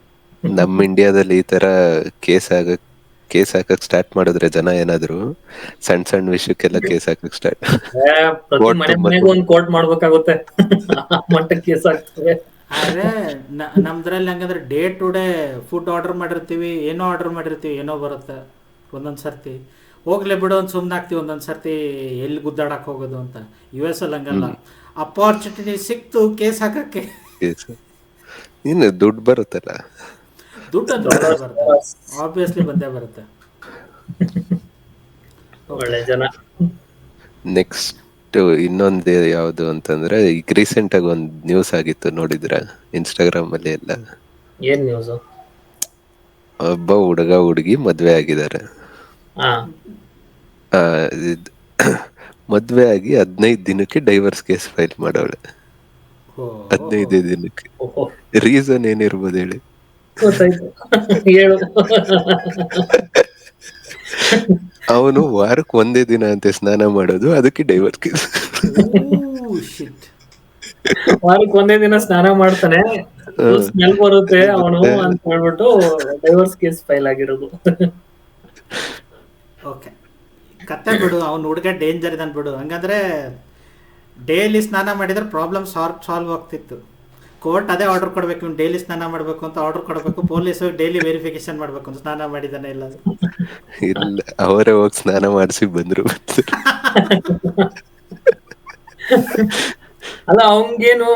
ನಮ್ಮ ಇಂಡಿಯಾದಲ್ಲಿ ಈ ತರ ಕೇಸ್ ಹಾಕಕ್ ಸ್ಟಾರ್ಟ್ ಮಾಡಿದ್ರೆ ಜನ ಏನಾದ್ರು ಸಣ್ಣ ವಿಷಯಕ್ಕೆಲ್ಲ ಕೇಸ್ ಹಾಕಕ್ ಸ್ಟಾರ್ಟ್. ಪ್ರತಿ ಮನೆಗೂ ಒಂದ್ ಕೋರ್ಟ್ ಮಾಡ್ಬೇಕಾಗುತ್ತೆ, ಮಟ್ಟಕ್ಕೆ ಕೇಸ್ ಆಗ್ತದೆ. ಆದರೆ ನಮ್ದ್ರಲ್ಲಿ ಹಂಗಂದ್ರೆ day to day food order ಮಾಡಿರ್ತೀವಿ, ಏನೋ ಬರುತ್ತೆ. ಒಂದೊಂದು ಸರ್ತಿ ಹೋಗ್ಲೇ ಬಿಡು ಅಂತ ಸುಮ್ಮನೆ ಆಗ್ತೀವಿ, ಒಂದೊಂದು ಸರ್ತಿ ಎಲ್ಲಿ ಗುದ್ದಾಡಕ್ಕೆ ಹೋಗೋದು ಅಂತ. ಯು ಎಸ್ ಅಲ್ಲಿ ಹಂಗಲ್ಲ, ಅಪಾರ್ಚುನಿಟಿ ಸಿಕ್ತು ಕೇಸ್ ಹಾಕಕ್ಕೆ. ಇನ್ನು ದುಡ್ಡು ಬರುತ್ತಲ್ಲ, ದುಡ್ಡು ಅಂತ ಬರುತ್ತೆ, ಆಬ್ವಿಯಸ್ಲಿ ಬಂದೇ ಬರುತ್ತೆ. ಒಳ್ಳೆ ಜನ. ನೆಕ್ಸ್ಟ್ ಇನ್ನೊಂದು ಯಾವುದು ಅಂತಂದ್ರೆ, ಈಗ ರೀಸೆಂಟ್ ಆಗಿ ಒಂದು ನ್ಯೂಸ್ ಆಗಿತ್ತು ನೋಡಿದ್ರ ಇನ್ಸ್ಟಾಗ್ರಾಮ್ ಅಲ್ಲಿ ಎಲ್ಲ? ಏನ್ ನ್ಯೂಸ್? ಒಬ್ಬ ಹುಡುಗ ಹುಡುಗಿ ಮದ್ವೆ ಆಗಿದ್ದಾರೆ. ಮದ್ವೆ ಆಗಿ 15 ದಿನಕ್ಕೆ ಡೈವರ್ಸ್ ಕೇಸ್ ಫೈಲ್ ಮಾಡವಳೆ. 15 ದಿನಕ್ಕೆ. ರೀಸನ್ ಏನಿರ್ಬೋದು ಹೇಳಿ? ಹೇಳು. ಅವನು ವಾರಕ್ಕೆ 1 ದಿನ ಅಂತೆ ಸ್ನಾನ ಮಾಡೋದು, ಅದಕ್ಕೆ ಡೈವರ್ಸ್ ಕೇಸ್. ವಾರಕ್ಕೆ 1 ದಿನ ಸ್ನಾನ ಮಾಡ್ತಾನೆ, ಸ್ಮೆಲ್ ಬರುತ್ತೆ ಅವನು ಅಂತ ಹೇಳ್ಬಿಟ್ಟು ಡೈವರ್ಸ್ ಕೇಸ್ ಫೈಲ್ ಆಗಿರೋದು. ಓಕೆ, ಕತ್ತೆ ಬಿಡು, ಅವ್ನು ಹುಡುಗ ಡೇಂಜರ್ ಇದ್ದಾನೆ ಬಿಡು. ಹಂಗಂದ್ರೆ ಡೈಲಿ ಸ್ನಾನ ಮಾಡಿದ್ರೆ ಪ್ರಾಬ್ಲಮ್ ಸಾಲ್ವ್ ಆಗ್ತಿತ್ತು. ಕೋರ್ಟ್ ಅದೇ ಆರ್ಡರ್ ಕೊಡ್ಬೇಕು, ಇವ್ನು ಡೈಲಿ ಸ್ನಾನ ಮಾಡಬೇಕು ಅಂತ ಆರ್ಡರ್ ಕೊಡಬೇಕು. ಪೊಲೀಸು ಡೈಲಿ ವೆರಿಫಿಕೇಶನ್ ಮಾಡಬೇಕು ಅಂತ, ಸ್ನಾನ ಮಾಡಿದಾನೆ ಇಲ್ಲ. ಇಲ್ಲ, ಅವರೇ ಹೋಗಿ ಸ್ನಾನ ಮಾಡಿಸಿ ಬಂದ್ರು. ಅಲ್ಲ ಅವಂಗೇನು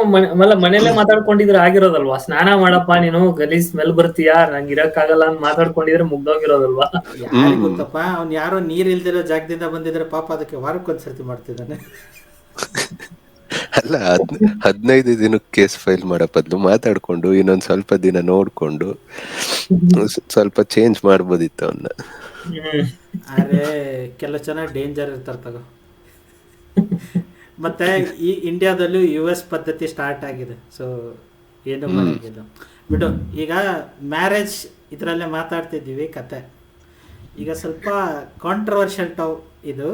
ಮನೇಲೆ ಮಾತಾಡ್ಕೊಂಡಿದ್ರೆ ಆಗಿರೋದಲ್ವಾ? ಸ್ನಾನ ಮಾಡಪ್ಪ ನೀನು, ಗಲೀಜ್ ಸ್ಮೆಲ್ ಬರ್ತೀಯಾ, ನಂಗೆ ಇರಕ್ಕಾಗಲ್ಲ ಅಂತ ಮಾತಾಡ್ಕೊಂಡಿದ್ರೆ ಮುಗ್ದೋಗಿರೋದಲ್ವಾ? ಯಾರಿಗೆ ಗೊತ್ತಪ್ಪ, ಅವ್ನು ಯಾರೋ ನೀರ್ ಇಲ್ದಿರೋ ಜಾಗದಿಂದ ಬಂದಿದ್ರೆ ಪಾಪ, ಅದಕ್ಕೆ ವಾರಕ್ಕೊಂದ್ಸರ್ತಿ ಮಾಡ್ತಿದ್ದಾನೆ. ಅಲ್ಲ, 15 ದಿನಕ್ಕೆ ಕೇಸ್ ಫೈಲ್ ಮಾಡೋ ಬದಲು ಮಾತಾಡ್ಕೊಂಡು ಇನ್ನೊಂದ್ ಸ್ವಲ್ಪ ದಿನ ನೋಡ್ಕೊಂಡು ಸ್ವಲ್ಪ ಚೇಂಜ್ ಮಾಡ್ಬೋದಿತ್ತು ಅವನ್ನ. ಅರೆ ಕೆಲವು ಜನ ಡೇಂಜರ್ ಇರ್ತಾರೆ ತಗೋ. ಮತ್ತೆ ಈ ಇಂಡಿಯಾದಲ್ಲೂ US ಪದ್ಧತಿ ಸ್ಟಾರ್ಟ್ ಆಗಿದೆ. ಸೊ ಏನು ಮಾಡೋಂಗಿಲ್ಲ ಬಿಡು. ಈಗ ಮ್ಯಾರೇಜ್ ಇದರಲ್ಲೇ ಮಾತಾಡ್ತಿದ್ದೀವಿ ಕತೆ. ಈಗ ಸ್ವಲ್ಪ ಕಾಂಟ್ರವರ್ಷಿಯಲ್ ಇದು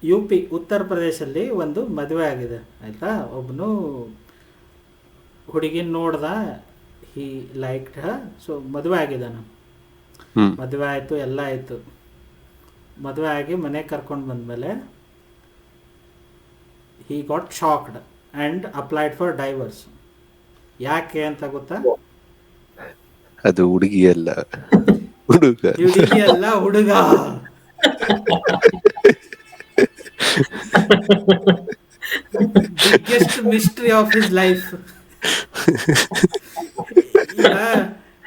UP ಉತ್ತರ ಪ್ರದೇಶಲ್ಲಿ ಒಂದು ಮದುವೆ ಆಗಿದೆ ಆಯಿತಾ. ಒಬ್ಬನು ಹುಡುಗಿನ ನೋಡ್ದ, ಹಿ ಲೈಕ್ಡ್ ಹ. ಸೊ ಮದುವೆ ಆಗಿದ್ದಾನು, ಮದುವೆ ಆಯಿತು, ಎಲ್ಲ ಆಯಿತು. ಮದುವೆ ಆಗಿ ಮನೆಗೆ ಕರ್ಕೊಂಡು ಬಂದಮೇಲೆ he got shocked and applied for divorce. ಯಾಕೆ ಅಂತ ಗೊತ್ತಾ? ಅದು ಹುಡುಗಿ ಅಲ್ಲ, ಹುಡುಗ. ಹುಡುಗಿ ಅಲ್ಲ, ಹುಡುಗ. Biggest mystery of his life.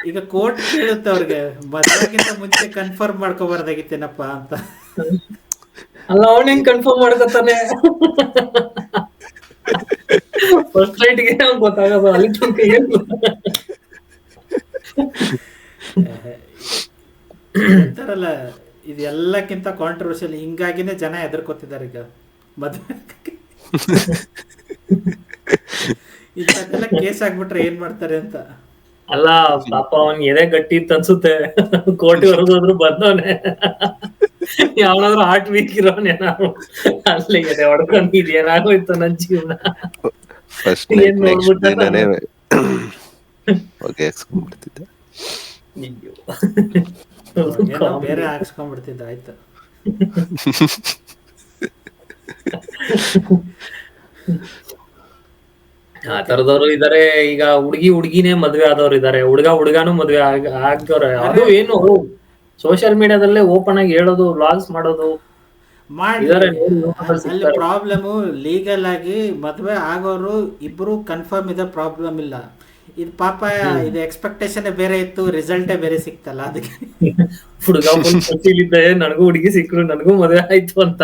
ಈಗ ಕೋರ್ಟ್ ಕೇಳುತ್ತೆ ಅವ್ರಿಗೆ, ಮದುವೆಗಿಂತ ಮುಂಚೆ ಕನ್ಫರ್ಮ್ ಮಾಡ್ಕೋಬಾರ್ದಾಗಿತ್ತೇನಪ್ಪ ಅಂತ. ಅಲ್ಲ, ಅವನ್ ಹೆಂಗ್ ಕನ್ಫರ್ಮ್ ಮಾಡ್ಕೊತಾನೆ? ಫಸ್ಟ್ ನೈಟ್ಗೆ ಗೊತ್ತಾಗೋದು, ಅಲ್ಲಿ ತನಕ ಏನ್ ಅಂತಾರಲ್ಲ, ಇದೆಲ್ಲಕ್ಕಿಂತ ಕಾಂಟ್ರವರ್ಷಿಯಲ್. ಹಿಂಗಾಗಿನೇ ಜನ ಹೆದರ್ಕೋತಿದ್ದಾರೆ ಈಗ ಮದುವೆ. ಇಂಥದ್ದೆಲ್ಲ ಕೇಸ್ ಆಗ್ಬಿಟ್ರೆ ಏನ್ ಮಾಡ್ತಾರೆ ಅಂತ. ಅಲ್ಲ ಪಾಪ ಅವನ್ ಎದೆ ಗಟ್ಟಿ ಇತ್ತು ಅನ್ಸುತ್ತೆ, ಕೋಟಿ ಹೊರಗೋದ್ರು ಬಂದವನೆ. ಯಾವನಾದ್ರು ಹಾರ್ಟ್ ವೀಕ್ ಇರೋನೇನಾದ್ರು ಅಲ್ಲಿ ಎದೆ ಹೊಡ್ಕೊಂಡು ಇದೇನಾಗೋಯ್ತು ನನ್ ಜೀವನ ಫಸ್ಟ್ ಏನ್ ನೋಡ್ಬಿಟ್ಟ ದಿನನೇ ಹಾಕ್ಸ್ಕೊಂಡ್ಬಿಡ್ತಿದ್ದೆ. ಏನೋ ಬೇರೆ ಹಾಕ್ಸ್ಕೊಂಡ್ಬಿಡ್ತಿದ್ದ. ಆಯ್ತು, ಆ ತರದವ್ರು ಇದಾರೆ. ಈಗ ಹುಡುಗಿನೇ ಮದ್ವೆ ಆದವ್ರು ಇದಾರೆ, ಹುಡುಗಾನು ಮದ್ವೆ ಆಗ್ದವ್ರೆ. ಅದು ಏನು ಸೋಷಿಯಲ್ ಮೀಡಿಯಾದಲ್ಲೇ ಓಪನ್ ಆಗಿ ಹೇಳೋದು, ವ್ಲಾಗ್ಸ್ ಮಾಡೋದು ಮಾಡಿ. ಇದಾರೆ. ಅಲ್ಲಿ ಪ್ರಾಬ್ಲಮು ಲೀಗಲ್ ಆಗಿ ಮದ್ವೆ ಆಗೋರು ಇಬ್ರು ಕನ್ಫರ್ಮ್ ಇದೆ, ಪ್ರಾಬ್ಲಮ್ ಇಲ್ಲ. ಇದು ಪಾಪ ಇದು ಎಕ್ಸ್ಪೆಕ್ಟೇಷನ್ ಬೇರೆ ಇತ್ತು, ರಿಸಲ್ಟೇ ಬೇರೆ ಸಿಕ್ತಲ್ಲ. ಅದಕ್ಕೆ ಹುಡುಗ ಖುಷಿಲಿದ್ದೆ, ನನಗೂ ಹುಡುಗಿ ಸಿಕ್ಕರು, ನನಗೂ ಮದುವೆ ಆಯ್ತು ಅಂತ.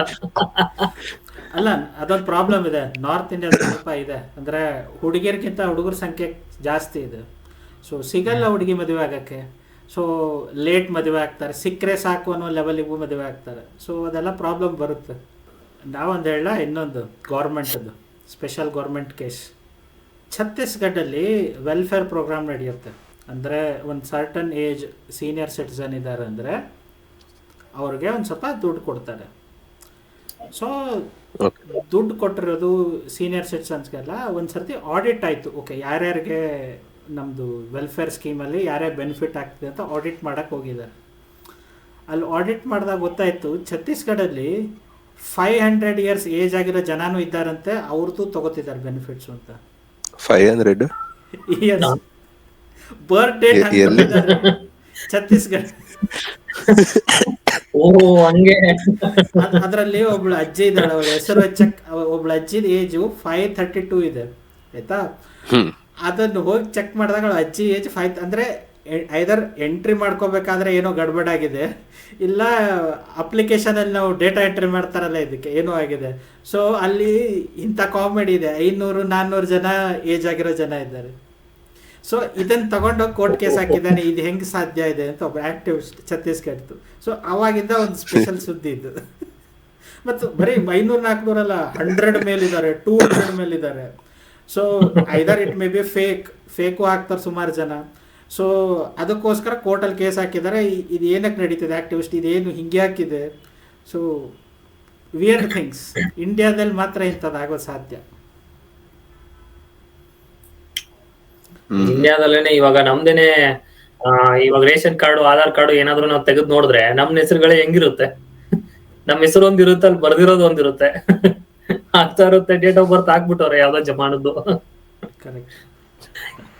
ಅಲ್ಲ, ಅದೊಂದು ಪ್ರಾಬ್ಲಮ್ ಇದೆ ನಾರ್ತ್ ಇಂಡಿಯಾದ ಸ್ವಲ್ಪ ಇದೆ. ಅಂದ್ರೆ ಹುಡುಗಿಯರ್ಗಿಂತ ಹುಡುಗರ ಸಂಖ್ಯೆ ಜಾಸ್ತಿ ಇದೆ. ಸೊ ಸಿಗಲ್ಲ ಹುಡುಗಿ ಮದುವೆ ಆಗಕ್ಕೆ. ಸೊ ಲೇಟ್ ಮದುವೆ ಆಗ್ತಾರೆ, ಸಿಕ್ಕರೆ ಸಾಕು ಅನ್ನೋ ಲೆವೆಲಿಗೂ ಮದುವೆ ಆಗ್ತಾರೆ. ಸೊ ಅದೆಲ್ಲ ಪ್ರಾಬ್ಲಮ್ ಬರುತ್ತೆ. ನಾವೊಂದು ಹೇಳ, ಇನ್ನೊಂದು ಗೌರ್ಮೆಂಟದ್ದು ಸ್ಪೆಷಲ್ ಗೌರ್ಮೆಂಟ್ ಕೇಸ್. ಛತ್ತೀಸ್ಗಢಲ್ಲಿ ವೆಲ್ಫೇರ್ ಪ್ರೋಗ್ರಾಮ್ ನಡೆಯುತ್ತೆ. ಅಂದರೆ ಒಂದು ಸರ್ಟನ್ ಏಜ್ ಸೀನಿಯರ್ ಸಿಟಿಸನ್ ಇದ್ದಾರೆ ಅಂದರೆ ಅವ್ರಿಗೆ ಒಂದು ಸ್ವಲ್ಪ ದುಡ್ಡು ಕೊಡ್ತಾರೆ. ಸೊ ದುಡ್ಡು ಕೊಟ್ಟಿರೋದು ಸೀನಿಯರ್ ಸಿಟಿಸನ್ಸ್ಗೆಲ್ಲ ಒಂದು ಸರ್ತಿ ಆಡಿಟ್ ಆಯಿತು. ಓಕೆ, ಯಾರ್ಯಾರಿಗೆ ನಮ್ಮದು ವೆಲ್ಫೇರ್ ಸ್ಕೀಮಲ್ಲಿ ಯಾರ್ಯಾರು ಬೆನಿಫಿಟ್ ಆಗ್ತಿದೆ ಅಂತ ಆಡಿಟ್ ಮಾಡೋಕ್ಕೆ ಹೋಗಿದ್ದಾರೆ. ಅಲ್ಲಿ ಆಡಿಟ್ ಮಾಡಿದಾಗ ಗೊತ್ತಾಯಿತು, ಛತ್ತೀಸ್ಗಢಲ್ಲಿ 500 ಇಯರ್ಸ್ ಏಜ್ ಆಗಿರೋ ಜನನೂ ಇದ್ದಾರಂತೆ, ಅವ್ರದ್ದು ತಗೋತಿದ್ದಾರೆ ಬೆನಿಫಿಟ್ಸು ಅಂತ. 500 ಇಯರ್ಸ್ ಬರ್ತ್ ಡೇಟ್ ಛತ್ತೀಸ್ಗಢ. ಹಂಗೆ ಅದರಲ್ಲಿ ಒಬ್ಳು ಅಜ್ಜಿ ಇದ್ದಾಳೆ, ಅವಳ ಹೆಸರು ಒಬ್ಳು ಅಜ್ಜಿದ ಏಜು 532 ಇದೆ, ಆಯ್ತಾ? ಅದನ್ನು ಹೋಗಿ ಚೆಕ್ ಮಾಡಿದಾಗ ಅವಳ ಅಜ್ಜಿ ಏಜ್ 5 ಅಂದರೆ ಐದರ್ ಎಂಟ್ರಿ ಮಾಡ್ಕೋಬೇಕಾದ್ರೆ ಏನೋ ಗಡ್ಬಡಾಗಿದೆ, ಇಲ್ಲ ಅಪ್ಲಿಕೇಶನಲ್ಲಿ ನಾವು ಡೇಟಾ ಎಂಟ್ರಿ ಮಾಡ್ತಾರಲ್ಲ ಇದಕ್ಕೆ ಏನೋ ಆಗಿದೆ. ಸೊ ಅಲ್ಲಿ ಇಂಥ ಕಾಮಿಡಿ ಇದೆ, 500-400 ಜನ ಏಜ್ ಆಗಿರೋ ಜನ ಇದ್ದಾರೆ. ಸೊ ಇದನ್ನು ತಗೊಂಡೋಗಿ ಕೋರ್ಟ್ ಕೇಸ್ ಹಾಕಿದ್ದಾನೆ, ಇದು ಹೆಂಗೆ ಸಾಧ್ಯ ಇದೆ ಅಂತ ಒಬ್ಬ ಆ್ಯಕ್ಟಿವಿಸ್ಟ್ ಛತ್ತೀಸ್ಗಢದ್ದು. ಸೊ ಅವಾಗಿಂದ ಒಂದು ಸ್ಪೆಷಲ್ ಸುದ್ದಿ ಇದ್ದು. ಮತ್ತು ಬರೀ 500-400 ಅಲ್ಲ, 100 ಮೇಲಿದ್ದಾರೆ, 200 ಮೇಲಿದ್ದಾರೆ. So either it may be fake ಹಾಕ್ತಾರೆ ಸುಮಾರು ಜನ. ಸೊ ಅದಕ್ಕೋಸ್ಕರ ಕೋರ್ಟಲ್ಲಿ ಕೇಸ್ ಹಾಕಿದ್ದಾರೆ. ಇದು ಏನಕ್ಕೆ ನಡೀತಿದೆ ಆ್ಯಕ್ಟಿವಿಸ್ಟ್, ಇದೇನು ಹಿಂಗೆ ಹಾಕಿದೆ. So weird things. ಇಂಡಿಯಾದಲ್ಲಿ ಮಾತ್ರ ಇಂಥದ್ದು ಆಗೋದು ಸಾಧ್ಯ. ಇಂಡಿಯಾದಲ್ಲೇನೆ ಇವಾಗ ನಮ್ದೇನೆ ಇವಾಗ ರೇಷನ್ ಕಾರ್ಡು, ಆಧಾರ್ ಕಾರ್ಡು ಏನಾದ್ರು ನಾವು ತೆಗೆದು ನೋಡಿದ್ರೆ ನಮ್ ಹೆಸರುಗಳೇ ಹೆಂಗಿರುತ್ತೆ? ನಮ್ ಹೆಸರು ಒಂದಿರುತ್ತೆ, ಅಲ್ಲಿ ಬರ್ದಿರೋದು ಒಂದಿರುತ್ತೆ, ಆಗ್ತಾ ಇರುತ್ತೆ. ಡೇಟ್ ಆಫ್ ಬರ್ತ್ ಹಾಕ್ಬಿಟ್ಟವ್ರೆ ಯಾವ್ದೋ ಜಮಾನದ್ದು.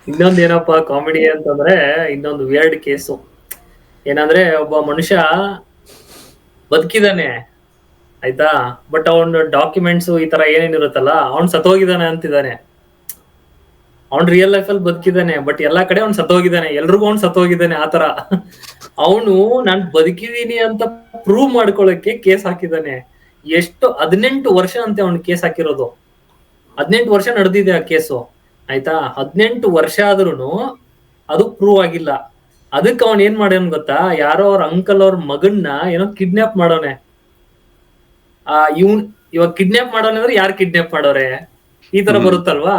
ಇನ್ನೊಂದ್ ಏನಪ್ಪಾ ಕಾಮಿಡಿ ಅಂತಂದ್ರೆ, ಇನ್ನೊಂದು ವಿಯರ್ಡ್ ಕೇಸು ಏನಂದ್ರೆ, ಒಬ್ಬ ಮನುಷ್ಯ ಬದುಕಿದಾನೆ ಆಯ್ತಾ, ಬಟ್ ಅವನ್ ಡಾಕ್ಯುಮೆಂಟ್ಸ್ ಈ ತರ ಏನೇನಿರುತ್ತಲ್ಲ, ಅವ್ನ್ ಸತ್ತೋಗಿದ್ದಾನೆ ಅಂತಿದ್ದಾನೆ. ಅವ್ನ್ ರಿಯಲ್ ಲೈಫ್ ಅಲ್ಲಿ ಬದುಕಿದ್ದಾನೆ, ಬಟ್ ಎಲ್ಲಾ ಕಡೆ ಅವ್ನ್ ಸತ್ತೋಗಿದ್ದಾನೆ, ಎಲ್ರಿಗೂ ಅವ್ನ್ ಸತ್ತೋಗಿದ್ದಾನೆ. ಆತರ ಅವನು ನಾನ್ ಬದುಕಿದೀನಿ ಅಂತ ಪ್ರೂವ್ ಮಾಡ್ಕೊಳಕ್ಕೆ ಕೇಸ್ ಹಾಕಿದ್ದಾನೆ. ಎಷ್ಟು 18 ವರ್ಷ ಅಂತೆ ಅವ್ನ್ ಕೇಸ್ ಹಾಕಿರೋದು. 18 ವರ್ಷ ನಡೆದಿದೆ ಆ ಕೇಸು ಆಯ್ತಾ. 18 ವರ್ಷ ಆದ್ರೂನು ಅದು ಪ್ರೂವ್ ಆಗಿಲ್ಲ. ಅದಕ್ಕೆ ಅವನ್ ಏನ್ ಮಾಡ್ಯಾನ ಗೊತ್ತಾ, ಯಾರೋ ಅವ್ರ ಅಂಕಲ್ ಅವ್ರ ಮಗನ್ನ ಏನೋ ಕಿಡ್ನಾಪ್ ಮಾಡೋನೆ. ಇವಾಗ ಕಿಡ್ನಾಪ್ ಮಾಡೋನೆ ಅಂದ್ರೆ ಯಾರು ಕಿಡ್ನಾಪ್ ಮಾಡೋರೆ ಈ ತರ ಬರುತ್ತಲ್ವಾ.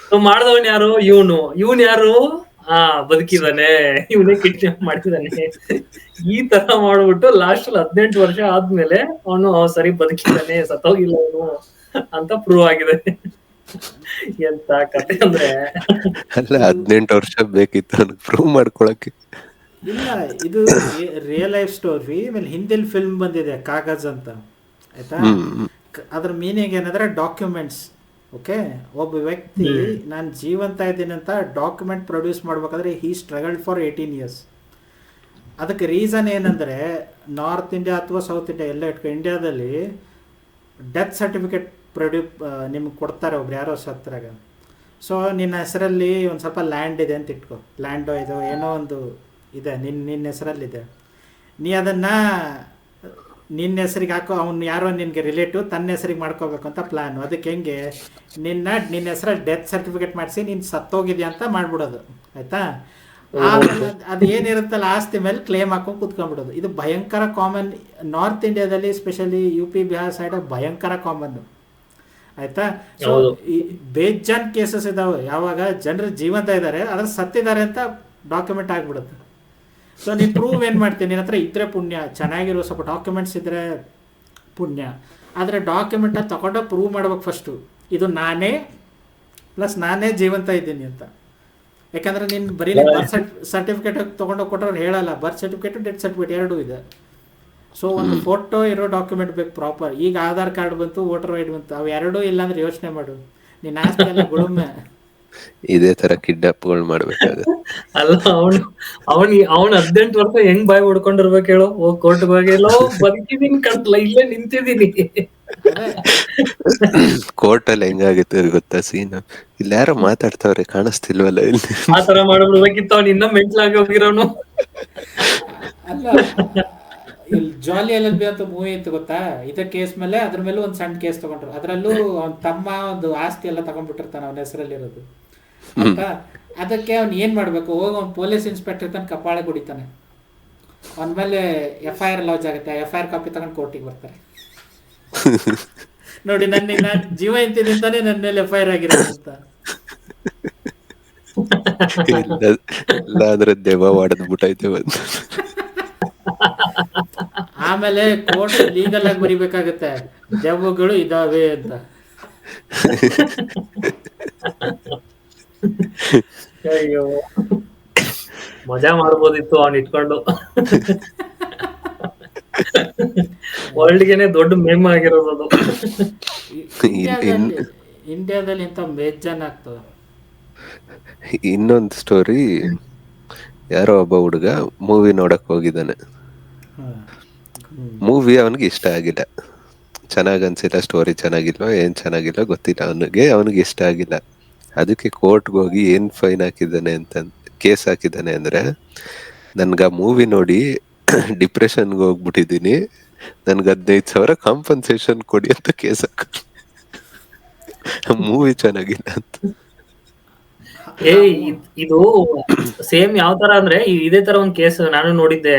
ಸೊ ಮಾಡ್ದವನ್ ಯಾರು? ಇವನ್ ಯಾರು? ಬದುಕಿದಾನೆ, ಇವನೇ ಕಿಡ್ನಾಪ್ ಮಾಡಿದಾನೆ. ಈ ತರ ಮಾಡ್ಬಿಟ್ಟು ಲಾಸ್ಟ್ 18 ವರ್ಷ ಆದ್ಮೇಲೆ ಅವನು ಸರಿ ಬದುಕಿದಾನೆ, ಸತ್ತೋಗಿಲ್ಲ ಅವನು ಅಂತ ಪ್ರೂವ್ ಆಗಿದೆ. ಎಂತ ಕತೆ ಅಂದ್ರೆ, ಅಲ್ಲ 18 ವರ್ಷ ಬೇಕಿತ್ತು ಪ್ರೂವ್ ಮಾಡ್ಕೊಳಕ್ಕೆ. ಇಲ್ಲ, ಇದು ರಿಯಲ್ ಲೈಫ್ ಸ್ಟೋರಿ. ಆಮೇಲೆ ಹಿಂದಿಲ್ ಫಿಲ್ಮ್ ಬಂದಿದೆ ಕಾಗಜ್ ಅಂತ, ಆಯ್ತಾ? ಅದ್ರ ಮೀನಿಂಗ್ ಏನಂದರೆ ಡಾಕ್ಯುಮೆಂಟ್ಸ್. ಓಕೆ, ಒಬ್ಬ ವ್ಯಕ್ತಿ ನಾನು ಜೀವಂತ ಇದ್ದೀನಿ ಅಂತ ಡಾಕ್ಯುಮೆಂಟ್ ಪ್ರೊಡ್ಯೂಸ್ ಮಾಡ್ಬೇಕಾದ್ರೆ ಹೀ ಸ್ಟ್ರಗಲ್ಡ್ ಫಾರ್ 18 years. ಅದಕ್ಕೆ ರೀಸನ್ ಏನಂದರೆ ನಾರ್ತ್ ಇಂಡಿಯಾ ಅಥವಾ ಸೌತ್ ಇಂಡಿಯಾ ಎಲ್ಲ ಇಟ್ಕೊ, ಇಂಡಿಯಾದಲ್ಲಿ ಡೆತ್ ಸರ್ಟಿಫಿಕೇಟ್ ನಿಮ್ಗೆ ಕೊಡ್ತಾರೆ ಒಬ್ರು ಯಾರೋ ಸತ್ರಾಗ. ಸೊ ನಿನ್ನ ಹೆಸರಲ್ಲಿ ಒಂದು ಸ್ವಲ್ಪ ಲ್ಯಾಂಡ್ ಇದೆ ಅಂತ ಇಟ್ಕೊ, ಲ್ಯಾಂಡೋ ಇದು ಏನೋ ಒಂದು ಇದೆ ನಿನ್ನ ಹೆಸರಲ್ಲಿದೆ, ನೀ ಅದನ್ನು ನಿನ್ನ ಹೆಸರಿಗೆ ಹಾಕೋ, ಅವ್ನು ಯಾರೋ ನಿನಗೆ ರಿಲೇಟಿವ್ ತನ್ನ ಹೆಸರಿಗೆ ಮಾಡ್ಕೋಬೇಕು ಅಂತ ಪ್ಲ್ಯಾನು. ಅದಕ್ಕೆ ಹೆಂಗೆ ನಿನ್ನ ಹೆಸರಲ್ಲಿ ಡೆತ್ ಸರ್ಟಿಫಿಕೇಟ್ ಮಾಡಿಸಿ ನೀನು ಸತ್ತೋಗಿದ್ಯಾ ಅಂತ ಮಾಡಿಬಿಡೋದು, ಆಯಿತಾ. ಆಮೇಲೆ ಅದು ಏನಿರುತ್ತಲ್ಲ ಆಸ್ತಿ ಮೇಲೆ ಕ್ಲೇಮ್ ಹಾಕೊಂಡು ಕೂತ್ಕೊಂಡ್ಬಿಡೋದು. ಇದು ಭಯಂಕರ ಕಾಮನ್ ನಾರ್ತ್ ಇಂಡಿಯಾದಲ್ಲಿ, ಸ್ಪೆಷಲಿ UP ಬಿಹಾರ್ ಸೈಡ್ ಭಯಂಕರ ಕಾಮನ್ನು, ಆಯಿತಾ. ಸೊ ಈ ಬೇಜಾನ್ ಕೇಸಸ್ ಇದಾವೆ ಯಾವಾಗ ಜನರು ಜೀವಂತ ಇದ್ದಾರೆ ಅದ್ರ ಸತ್ತಿದ್ದಾರೆ ಅಂತ ಡಾಕ್ಯುಮೆಂಟ್ ಆಗಿಬಿಡುತ್ತೆ. ಸೊ ನೀನು ಪ್ರೂವ್ ಏನು ಮಾಡ್ತೀನಿ, ನಿನ್ನ ಹತ್ರ ಇದ್ದರೆ ಪುಣ್ಯ, ಚೆನ್ನಾಗಿರೋ ಸ್ವಲ್ಪ ಡಾಕ್ಯುಮೆಂಟ್ಸ್ ಇದ್ದರೆ ಪುಣ್ಯ. ಆದರೆ ಡಾಕ್ಯುಮೆಂಟನ್ನು ತಗೊಂಡು ಪ್ರೂವ್ ಮಾಡ್ಬೇಕು ಫಸ್ಟು, ಇದು ನಾನೇ ಪ್ಲಸ್ ನಾನೇ ಜೀವಂತ ಇದ್ದೀನಿ ಅಂತ. ಯಾಕಂದರೆ ನೀನು ಬರೀ ಬರ್ತ್ ಸರ್ಟಿಫಿಕೇಟ್ ತೊಗೊಂಡೋಗಿ ಕೊಟ್ಟವ್ರು ಹೇಳಲ್ಲ, ಬರ್ತ್ ಸರ್ಟಿಫಿಕೇಟು ಡೆತ್ ಸರ್ಟಿಫಿಕೇಟ್ ಎರಡೂ ಇದೆ. ಸೊ ಒಂದು ಫೋಟೋ ಇರೋ ಡಾಕ್ಯುಮೆಂಟ್ ಬೇಕು ಪ್ರಾಪರ್. ಈಗ ಆಧಾರ್ ಕಾರ್ಡ್ ಬಂತು, ವೋಟರ್ ಐಡಿ ಬಂತು, ಅವು ಎರಡೂ ಇಲ್ಲಾಂದ್ರೆ ಯೋಚನೆ ಮಾಡು, ನಿನ್ನ ಆಸ್ತಿ ಎಲ್ಲ ಗುಳುಮೆ. ಇದೇ ತರ ಕಿಡ್ನಾಪ್ಗಳು ಮಾಡ್ಬೇಕಾಗುತ್ತೆ. ಅಲ್ಲ ಅವನು 18 ವರ್ಷ ಹೆಂಗ್ ಬಾಯ್ ಹೊಡ್ಕೊಂಡಿರ್ಬೇಕು ಹೇಳು, ಹೋಗ್ ಕೋರ್ಟ್ಗೆ ಹೋಗಿ ಎಲ್ಲೋ ಬದುಕಿದೀನಿ ಕಣ್ತಲ್ಲ, ಇಲ್ಲೇ ನಿಂತಿದ್ದೀನಿ. ಕೋರ್ಟ್ ಅಲ್ಲಿ ಹೆಂಗಾಗುತ್ತೆ ಗೊತ್ತಾ ಸೀನ್, ಇಲ್ಲಿ ಯಾರೋ ಮಾತಾಡ್ತಾವ್ರೆ ಕಾಣಿಸ್ತಿಲ್ವಲ್ಲ ಇಲ್ಲಿ, ಆ ತರ ಮಾಡ್ಬಿಡ್ಬೇಕಿತ್ತು. ಅವ್ನು ಇನ್ನೂ ಮೆಂಟ್ಲಾಗಿ ಹೋಗಿರೋನು. ಅಲ್ಲ, ಇಲ್ಲಿ ಜಾಲಿ LLB ಅಂತ ಮೂವಿ ಇತ್ತು ಗೊತ್ತಾ, ಇದೇ ಕೇಸ್ ಮೇಲೆ ಅದ್ರ ಮೇಲೂ ಒಂದು ಸಣ್ಣ ಕೇಸ್ ತಗೊಂಡ್ರು. ಅದರಲ್ಲೂ ಅವ್ನ ತಮ್ಮ ಒಂದು ಆಸ್ತಿ ಎಲ್ಲ ತಗೊಂಡ್ಬಿಟ್ಟಿರ್ತಾನೆ ಅವನ ಹೆಸರಲ್ಲಿರೋದು ಅಂತ. ಅದಕ್ಕೆ ಅವ್ನು ಏನು ಮಾಡಬೇಕು, ಹೋಗಿ ಅವ್ನು ಪೊಲೀಸ್ ಇನ್ಸ್ಪೆಕ್ಟರ್ ತನಕ ಕಪಾಳ ಕುಡಿತಾನೆ, ಅವನ ಮೇಲೆ FIR ಲಾಂಚ್ ಆಗುತ್ತೆ. ಆ FIR ಕಾಪಿ ತಗೊಂಡು ಕೋರ್ಟಿಗೆ ಬರ್ತಾರೆ. ನೋಡಿ ನಾನು ಜೀವ ಇಂತಿದ್ದೀನಿ ಅಂತಾನೆ ನನ್ನ ಮೇಲೆ FIR ಆಗಿರೋದು ಅಂತ. ಇಲ್ಲ ಅಂದ್ರೆ ದೆವ್ವ ಹೊಡೆದ್ ಬಿಟ್ಟೈತೆ ಬಂದು. ಆಮೇಲೆ ಕೋರ್ಟ್ ಲೀಗಲ್ ಆಗಿ ಬರಿಬೇಕಾಗತ್ತೆ, ದೆವ್ವಗಳು ಇದಾವೆ ಅಂತ. ಅಯ್ಯೋ, ಮಜಾ ಮಾಡ್ಬೋದಿತ್ತು ಅವ್ನು ಇಟ್ಕೊಂಡು. ವರ್ಲ್ಡ್ಗೆನೆ ದೊಡ್ಡ ಮೇಮ್ ಆಗಿರೋದು ಅದು. ಇಂಡಿಯಾದಲ್ಲಿ ಇಂಥ ಬೇಜಾನ್ ಆಗ್ತದೆ. ಇನ್ನೊಂದು ಸ್ಟೋರಿ, ಯಾರೋ ಒಬ್ಬ ಹುಡುಗ ಮೂವಿ ನೋಡಕ್ ಹೋಗಿದ್ದಾನೆ. ಮೂವಿ ಅವನಿಗೆ ಇಷ್ಟ ಆಗಿಲ್ಲ, ಚೆನ್ನಾಗ್ ಅನ್ಸಿಲ್ಲ, ಸ್ಟೋರಿ ಚೆನ್ನಾಗಿಲ್ವ ಏನ್ ಚೆನ್ನಾಗಿಲ್ಲ ಗೊತ್ತಿಲ್ಲ, ಅವನಿಗೆ ಇಷ್ಟ ಆಗಿಲ್ಲ. ಅದಕ್ಕೆ ಕೋರ್ಟ್ಗೆ ಹೋಗಿ ಏನ್ ಫೈನ್ ಹಾಕಿದ್ದಾನೆ ಅಂತ ಕೇಸ್ ಹಾಕಿದ್ದಾನೆ ಅಂದ್ರೆ, ನನ್ಗ ಮೂವಿ ನೋಡಿ ಡಿಪ್ರೆಷನ್ಗೆ ಹೋಗ್ಬಿಟ್ಟಿದ್ದೀನಿ, ನನ್ಗೆ 15,000 ಕಾಂಪನ್ಸೇಷನ್ ಕೊಡಿ ಅಂತ ಕೇಸ್ ಹಾಕ. ಮೂವಿ ಚೆನ್ನಾಗಿಲ್ಲ ಅಂತ. ಇದು ಸೇಮ್ ಯಾವ ತರ ಅಂದ್ರೆ, ಇದೇ ತರ ಒಂದ್ ಕೇಸ್ ನಾನು ನೋಡಿದ್ದೆ.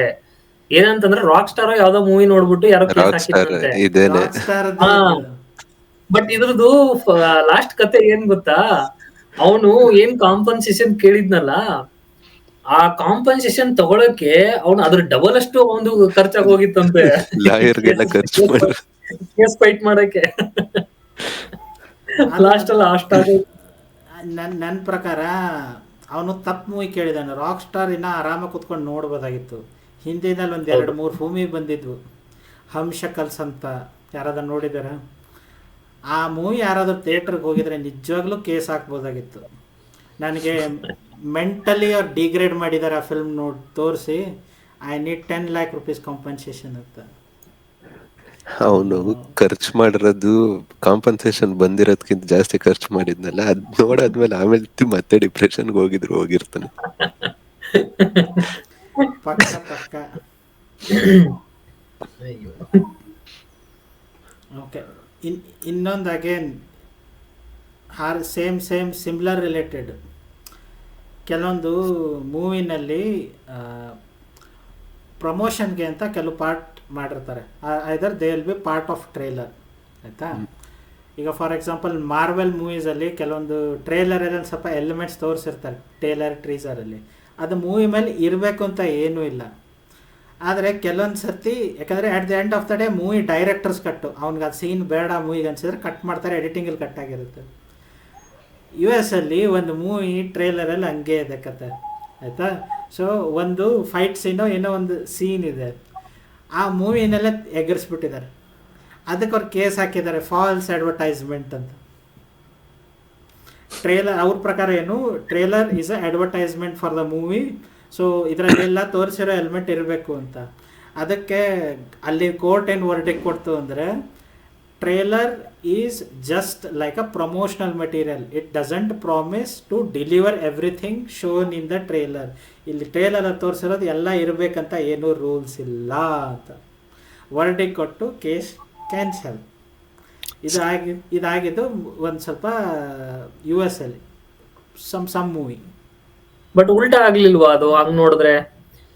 ಏನಂತಂದ್ರೆ ರಾಕ್ ಸ್ಟಾರ್ ಯಾವ್ದೋ ಮೂವಿ ನೋಡ್ಬಿಟ್ಟು ಯಾರೋ ಕೇಸ್ ಹಾಕಿದ್ರಂತೆ. ಇದೇನೆ. ಬಟ್ ಇದ್ರದ್ದು ಲಾಸ್ಟ್ ಕತೆ ಏನ್ ಗೊತ್ತಾ, ಅವನು ಏನ್ ಕಾಂಪನ್ಸೇಷನ್ ಕೇಳಿದ್ನಲ್ಲ, ಆ ಕಾಂಪನ್ಸೇಷನ್ ತಗೊಳಕ್ಕೆ ಅವ್ನು ಅದ್ರ ಡಬಲ್ ಅಷ್ಟು ಒಂದು ಖರ್ಚಾಗಿ ಹೋಗಿತ್ತಂತೆ ಲಾಯರ್ಗೆಲ್ಲ ಖರ್ಚು ಮಾಡಿ ಕೇಸ್ ಫೈಟ್ ಮಾಡಕ್ಕೆ. ಲಾಸ್ಟ್ ಅಲ್ಲ ಅಷ್ಟ. ನನ್ನ ಪ್ರಕಾರ ಅವನು ತಪ್ಪು ಮೂವಿ ಕೇಳಿದಾನೆ. ರಾಕ್ ಸ್ಟಾರ್ ಇನ್ನ ಆರಾಮಾಗಿ ಕುತ್ಕೊಂಡು ನೋಡ್ಬೋದಾಗಿತ್ತು. ಹಿಂದಿನಲ್ಲಿ ಒಂದು 2-3 ಮೂವಿ ಬಂದಿದ್ವು, ಹಮ್ ಶಕಲ್ಸ್ ಅಂತ, ಯಾರಾದ್ರೂ ನೋಡಿದಾರ? ಆ ಮೂವಿ ಯಾರಾದ್ರೂ ಥಿಯೇಟ್ರಿಗೆ ಹೋಗಿದ್ರೆ ನಿಜವಾಗ್ಲೂ ಕೇಸ್ ಹಾಕ್ಬೋದಾಗಿತ್ತು. ನನಗೆ ಮೆಂಟಲಿ ಅವ್ರು ಡಿಗ್ರೇಡ್ ಮಾಡಿದ್ದಾರೆ ಆ ಫಿಲ್ಮ್ ನೋಡಿ ತೋರಿಸಿ, I need 10 lakh rupees compensation ಅಂತ. ಅವನು ಖರ್ಚು ಮಾಡಿರೋದು ಕಾಂಪನ್ಸೇಷನ್ ಬಂದಿರೋದಕ್ಕಿಂತ ಜಾಸ್ತಿ ಖರ್ಚು ಮಾಡಿದ್ನಲ್ಲ, ಅದ್ ನೋಡಾದ್ಮೇಲೆ ಆಮೇಲೆ ಮತ್ತೆ ಡಿಪ್ರೆಷನ್ಗೆ ಹೋಗಿರ್ತಾನೆ. ಪಕ್ಕ. ಓಕೆ, ಇನ್ನೊಂದು ಅಗೇನ್ ಸೇಮ್ ಸಿಮಿಲರ್ ರಿಲೇಟೆಡ್. ಕೆಲವೊಂದು ಮೂವಿನಲ್ಲಿ ಪ್ರಮೋಷನ್ಗೆ ಅಂತ ಕೆಲವು ಪಾರ್ಟ್ ಮಾಡಿರ್ತಾರೆ, either they will be part of trailer, ಆಯಿತಾ. ಈಗ ಫಾರ್ ಎಕ್ಸಾಂಪಲ್ ಮಾರ್ವೆಲ್ ಮೂವೀಸಲ್ಲಿ ಕೆಲವೊಂದು ಟ್ರೇಲರಲ್ಲಿ ಸ್ವಲ್ಪ ಎಲಿಮೆಂಟ್ಸ್ ತೋರಿಸಿರ್ತಾರೆ ಟ್ರೀಸರಲ್ಲಿ, ಅದು ಮೂವಿ ಮೇಲೆ ಇರಬೇಕು ಅಂತ ಏನೂ ಇಲ್ಲ. ಆದರೆ ಕೆಲವೊಂದು ಸರ್ತಿ, ಯಾಕಂದರೆ at the end of the day movie directors ಕಟ್ಟು, ಅವ್ನಿಗೆ ಅದು ಸೀನ್ ಬೇಡ ಮೂವಿಗೆ ಅನ್ಸಿದ್ರೆ ಕಟ್ ಮಾಡ್ತಾರೆ, ಎಡಿಟಿಂಗಲ್ಲಿ ಕಟ್ ಆಗಿರುತ್ತೆ. US ಅಲ್ಲಿ ಒಂದು ಮೂವಿ ಟ್ರೇಲರಲ್ಲಿ ಹಂಗೆ ಇದೆ ಕತೆ, ಆಯಿತಾ. ಸೊ ಒಂದು ಫೈಟ್ ಸೀನೋ ಏನೋ ಒಂದು ಸೀನ್ ಇದೆ, ಆ ಮೂವಿನೆಲ್ಲ ಎಗರಿಸ್ಬಿಟ್ಟಿದ್ದಾರೆ. ಅದಕ್ಕೆ ಅವ್ರು ಕೇಸ್ ಹಾಕಿದ್ದಾರೆ ಫಾಲ್ಸ್ ಅಡ್ವರ್ಟೈಸ್ಮೆಂಟ್ ಅಂತ. ಟ್ರೇಲರ್ ಅವ್ರ ಪ್ರಕಾರ ಏನು, trailer is a advertisement for the movie, so ಇದರಲ್ಲೆಲ್ಲ ತೋರಿಸಿರೋ ಎಲಿಮೆಂಟ್ ಇರಬೇಕು ಅಂತ. ಅದಕ್ಕೆ ಅಲ್ಲಿ ಕೋರ್ಟ್ ಏನು ವರ್ಡಿಕ್ಟ್ ಕೊಡ್ತು ಅಂದರೆ, trailer is just like a promotional material, it doesn't promise to deliver everything shown in the trailer. ಇಲ್ಲಿ ಟ್ರೇಲರ್ ತೋರಿಸಿರೋದು ಎಲ್ಲ ಇರಬೇಕಂತ ಏನೂ ರೂಲ್ಸ್ ಇಲ್ಲ ಅಂತ ವರ್ಡಿಕ್ಟ್ ಕೊಟ್ಟು ಕೇಸ್ ಕ್ಯಾನ್ಸಲ್. ಇದಾಗಿದ್ದು ಒಂದು ಸ್ವಲ್ಪ US ಅಲ್ಲಿ ಸಮ್ ಮೂವಿ. ಬಟ್ ಉಲ್ಟಾ ಆಗ್ಲಿಲ್ವಾ ಅದು ಹಂಗ್ ನೋಡಿದ್ರೆ?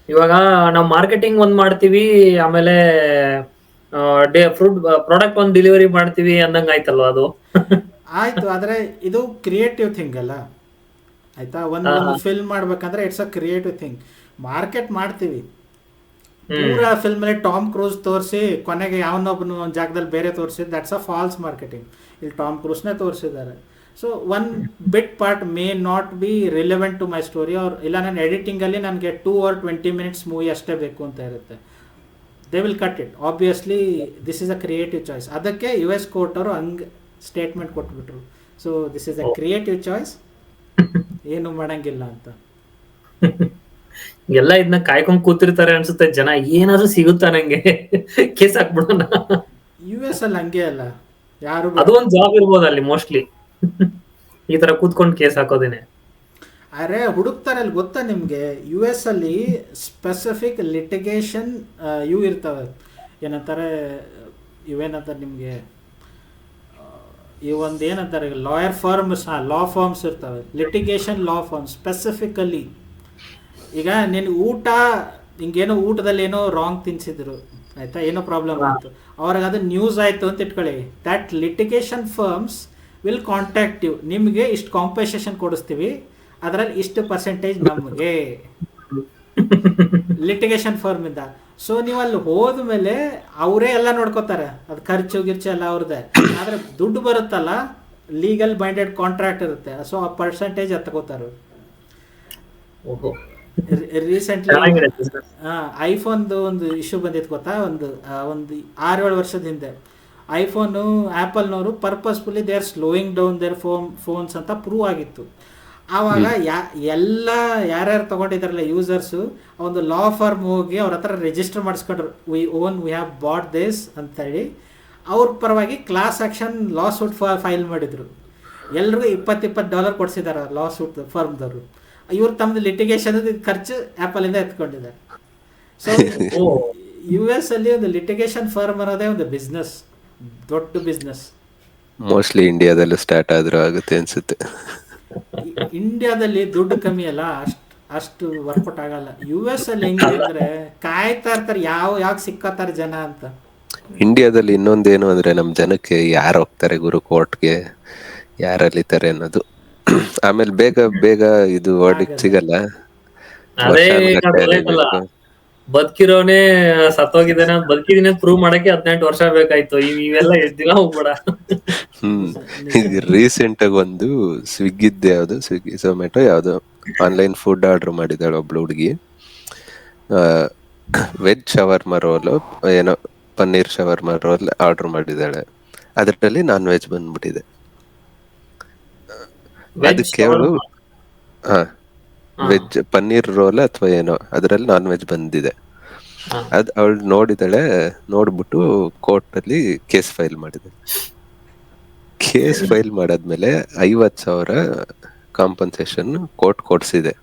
ಇವಾಗ ನಾವು ಮಾರ್ಕೆಟಿಂಗ್ ಒಂದ್ ಮಾಡ್ತೀವಿ, ಆಮೇಲೆ ಫುಡ್ ಪ್ರಾಡಕ್ಟ್ ಒಂದ್ ಡೆಲಿವರಿ ಮಾಡ್ತೀವಿ ಅಂದಂಗ ಆಯ್ತಲ್ವಾ ಅದು? ಆಯ್ತು, ಆದರೆ ಇದು ಕ್ರಿಯೇಟಿವ್ ಥಿಂಗ್ ಅಲ್ಲ, ಆಯ್ತಾ? ಒಂದು ಫಿಲ್ಮ್ ಮಾಡ್ಬೇಕಂದ್ರೆ it's a creative thing. Market ಮಾಡ್ತೀವಿ, ಪೂರಾ ಫಿಲ್ಮಲ್ಲಿ ಟಾಮ್ ಕ್ರೂಸ್ ತೋರಿಸಿ ಕೊನೆಗೆ ಯಾವನೊಬ್ಬನು ಒಂದು ಜಾಗದಲ್ಲಿ ಬೇರೆ ತೋರಿಸಿ, ದಟ್ಸ್ ಅ ಫಾಲ್ಸ್ ಮಾರ್ಕೆಟಿಂಗ್. ಇಲ್ಲಿ ಟಾಮ್ ಕ್ರೂಸ್ನೇ ತೋರಿಸಿದ್ದಾರೆ. So one bit part may not be relevant to my story, ಅವ್ರು ಇಲ್ಲ ನನ್ನ ಎಡಿಟಿಂಗಲ್ಲಿ ನನಗೆ 2 or 20 minutes ಮೂವಿ ಅಷ್ಟೇ ಬೇಕು ಅಂತ ಇರುತ್ತೆ, they will cut it. Obviously this is a creative choice. ಅದಕ್ಕೆ US ಕೋರ್ಟ್ ಅವರು ಹಂಗೆ ಸ್ಟೇಟ್ಮೆಂಟ್ ಕೊಟ್ಬಿಟ್ರು. So this is a creative choice, ಏನು ಮಾಡಂಗಿಲ್ಲ ಅಂತ. ಎಲ್ಲ ಇದನ್ನ ಕಾಯ್ಕೊಂಡ್ ಕೂತಿರ್ತಾರೆ ಅನ್ಸುತ್ತೆ ಜನ, ಏನಾದ್ರು ಸಿಗುತ್ತಾ ನಂಗೆ ಕೇಸ್ ಹಾಕ್ಬಿಡೋಣ. US ಅಲ್ಲಿ ಹಂಗೆ ಅಲ್ಲ, ಯಾರು ಅದು ಒಂದ್ ಜಾಬ್ ಇರ್ಬೋದು ಅಲ್ಲಿ ಮೋಸ್ಟ್ಲಿ, ಈ ತರ ಕೂತ್ಕೊಂಡು ಕೇಸ್ ಹಾಕೋದೇನೆ. ಅರೆ ಹುಡುಕ್ತಾರೆ ಅಲ್ಲಿ, ಗೊತ್ತಾ ನಿಮಗೆ? US ಅಲ್ಲಿ ಸ್ಪೆಸಿಫಿಕ್ ಲಿಟಿಗೇಷನ್ ಇವು ಇರ್ತವೆ, ಏನಂತಾರೆ ಇವೇನಂತಾರೆ ನಿಮಗೆ, ಇವೊಂದು ಏನಂತಾರೆ ಲಾಯರ್ ಫರ್ಮ್ಸ್, ಲಾ ಫರ್ಮ್ಸ್ ಇರ್ತವೆ, ಲಿಟಿಗೇಷನ್ ಲಾ ಫರ್ಮ್ ಸ್ಪೆಸಿಫಿಕಲಿ. ಈಗ ನೀನು ಹಿಂಗೇನೋ ಊಟದಲ್ಲಿ ಏನೋ ರಾಂಗ್ ತಿನ್ಸಿದ್ರು, ಆಯಿತಾ, ಏನೋ ಪ್ರಾಬ್ಲಮ್ ಆಯಿತು, ಅವ್ರಿಗೆ ಅದು ನ್ಯೂಸ್ ಆಯಿತು ಅಂತ ಇಟ್ಕೊಳ್ಳಿ, that litigation firms will contact you, ನಿಮಗೆ ಇಷ್ಟು ಕಾಂಪನ್ಸೇಷನ್ ಕೊಡಿಸ್ತೀವಿ, ಅದರಲ್ಲಿ ಇಷ್ಟು ಪರ್ಸೆಂಟೇಜ್ ನಮಗೆ ಲಿಟಿಗೇಷನ್ ಫರ್ಮಿಂದ. ಸೊ ನೀವು ಅಲ್ಲಿ ಹೋದ್ಮೇಲೆ ಅವರೇ ಎಲ್ಲ ನೋಡ್ಕೋತಾರೆ, ಅದು ಖರ್ಚು ಗಿರ್ಚು ಎಲ್ಲ ಅವ್ರದ್ದೇ. ಆದರೆ ದುಡ್ಡು ಬರುತ್ತಲ್ಲ, ಲೀಗಲ್ ಬೈಂಡೆಡ್ ಕಾಂಟ್ರಾಕ್ಟ್ ಇರುತ್ತೆ, ಸೊ ಆ ಪರ್ಸೆಂಟೇಜ್ ತಗೋತಾರೆ. ರೀಸೆಂಟ್ಲಿ ಐಫೋನ್ದು ಒಂದು ಇಶ್ಯೂ ಬಂದಿತ್ತು ಗೊತ್ತಾ, ಒಂದು 6-7 ವರ್ಷದ ಹಿಂದೆ. ಐಫೋನು ಆ್ಯಪಲ್ನವರು purposefully they are slowing down their phones ಅಂತ ಪ್ರೂವ್ ಆಗಿತ್ತು. ಆವಾಗ ಎಲ್ಲ ಯಾರ್ಯಾರು ತೊಗೊಂಡಿದ್ದಾರಲ್ಲ ಯೂಸರ್ಸು, ಒಂದು ಲಾ ಫರ್ಮ್ ಹೋಗಿ ಅವ್ರ ಹತ್ರ ರಿಜಿಸ್ಟರ್ ಮಾಡಿಸ್ಕೊಂಡ್ರು, ವಿ ಹ್ಯಾವ್ ಬಾಟ್ ದಿಸ್ ಅಂತೇಳಿ. ಅವ್ರ ಪರವಾಗಿ class action lawsuit file ಮಾಡಿದರು. ಎಲ್ರಿಗೂ $20 ಕೊಡಿಸಿದ್ದಾರೆ ಲಾ ಸೂಟ್ ಫರ್ಮ್ದವರು. ಇವ್ರು ತಮ್ಮದು ಲಿಟಿಗೇಷನ್ ಖರ್ಚು ಆ್ಯಪಲಿಂದ ಎತ್ಕೊಂಡಿದ್ದಾರೆ. ಸೊ US ಅಲ್ಲಿ ಒಂದು ಲಿಟಿಗೇಷನ್ ಫರ್ಮ್ ಅನ್ನೋದೇ ಒಂದು ಬಿಸ್ನೆಸ್, ದೊಡ್ಡ ಬಿಸ್ನೆಸ್. ಮೋಸ್ಟ್ಲಿ ಇಂಡಿಯಾದಲ್ಲೂ ಸ್ಟಾರ್ಟ್ ಆದ್ರೂ ಆಗುತ್ತೆ ಅನ್ಸುತ್ತೆ. ಇಂಡಿಯಾದಲ್ಲಿ ದುಡ್ಡು ಕಮ್ಮಿ ಅಲ್ಲ, ಅಷ್ಟು ವರ್ಕೌಟ್ ಆಗಲ್ಲ. US ಅಲ್ಲಿ ಹೆಂಗಿದ್ರೆ ಕಾಯ್ತಾ ಇರ್ತಾರೆ ಯಾವಾಗ ಸಿಕ್ಕತ್ತಾರೆ ಜನ ಅಂತ. ಇಂಡಿಯಾದಲ್ಲಿ ಇನ್ನೊಂದೇನು ಅಂದ್ರೆ ನಮ್ ಜನಕ್ಕೆ ಯಾರು ಹೋಗ್ತಾರೆ ಗುರು ಕೋರ್ಟ್ಗೆ, ಯಾರಲ್ಲಿತಾರೆ ಅನ್ನೋದು. ಆಮೇಲೆ ಬೇಗ ಇದು ವರ್ಡಿಕ್ಟ್ ಸಿಗಲ್ಲ. ಅದೇ ಬದುಕಿರೋನೇ ಸತ್ತೋಗಿದ್ದಾನೆ, ಬದುಕಿದೀನಿ ಪ್ರೂವ್ ಮಾಡಕ್ಕೆ 18 ವರ್ಷ ಬೇಕಾಯ್ತು. ಇವೆಲ್ಲ ಎಷ್ಟ್ ದಿನ ಹೋಗ್ಬೇಡ. ರೀಸೆಂಟ್ ಆಗಿ ಒಂದು ಸ್ವಿಗ್ಗಿದ್ದು ಯಾವ್ದು, ಸ್ವಿಗ್ಗಿ ಝೊಮ್ಯಾಟೊ ಯಾವ್ದು ಆನ್ಲೈನ್ ಫುಡ್ ಆರ್ಡರ್ ಮಾಡಿದಾಳೆ ಒಬ್ಳು ಹುಡುಗಿ. ವೆಜ್ ಶವರ್ಮ ರೋಲ್ ಏನೋ ಪನ್ನೀರ್ ಶವರ್ಮ ರೋಲ್ ಆರ್ಡರ್ ಮಾಡಿದಾಳೆ, ಅದರಲ್ಲಿ ನಾನ್ ವೆಜ್ ಬಂದ್ಬಿಟ್ಟಿದೆ. ಅದಕ್ಕೆ ಅವಳು ವೆಜ್ ಪನ್ನೀರ್ ರೋಲ್ ಅಥವಾ ಏನೋ ಅದರಲ್ಲಿ ನಾನ್ ವೆಜ್ ಬಂದಿದೆ. ಅದ್ ಅವಳು ನೋಡಿದಾಳೆ, ನೋಡ್ಬಿಟ್ಟು ಕೋರ್ಟ್ ಅಲ್ಲಿ ಕೇಸ್ ಫೈಲ್ ಮಾಡಿದೆ. ಕೇಸ್ ಫೈಲ್ ಮಾಡಾದ್ಮೇಲೆ 50,000 ಕಾಂಪನ್ಸೇಷನ್ ಕೋರ್ಟ್ ಕೊಡ್ಸಿದೆ.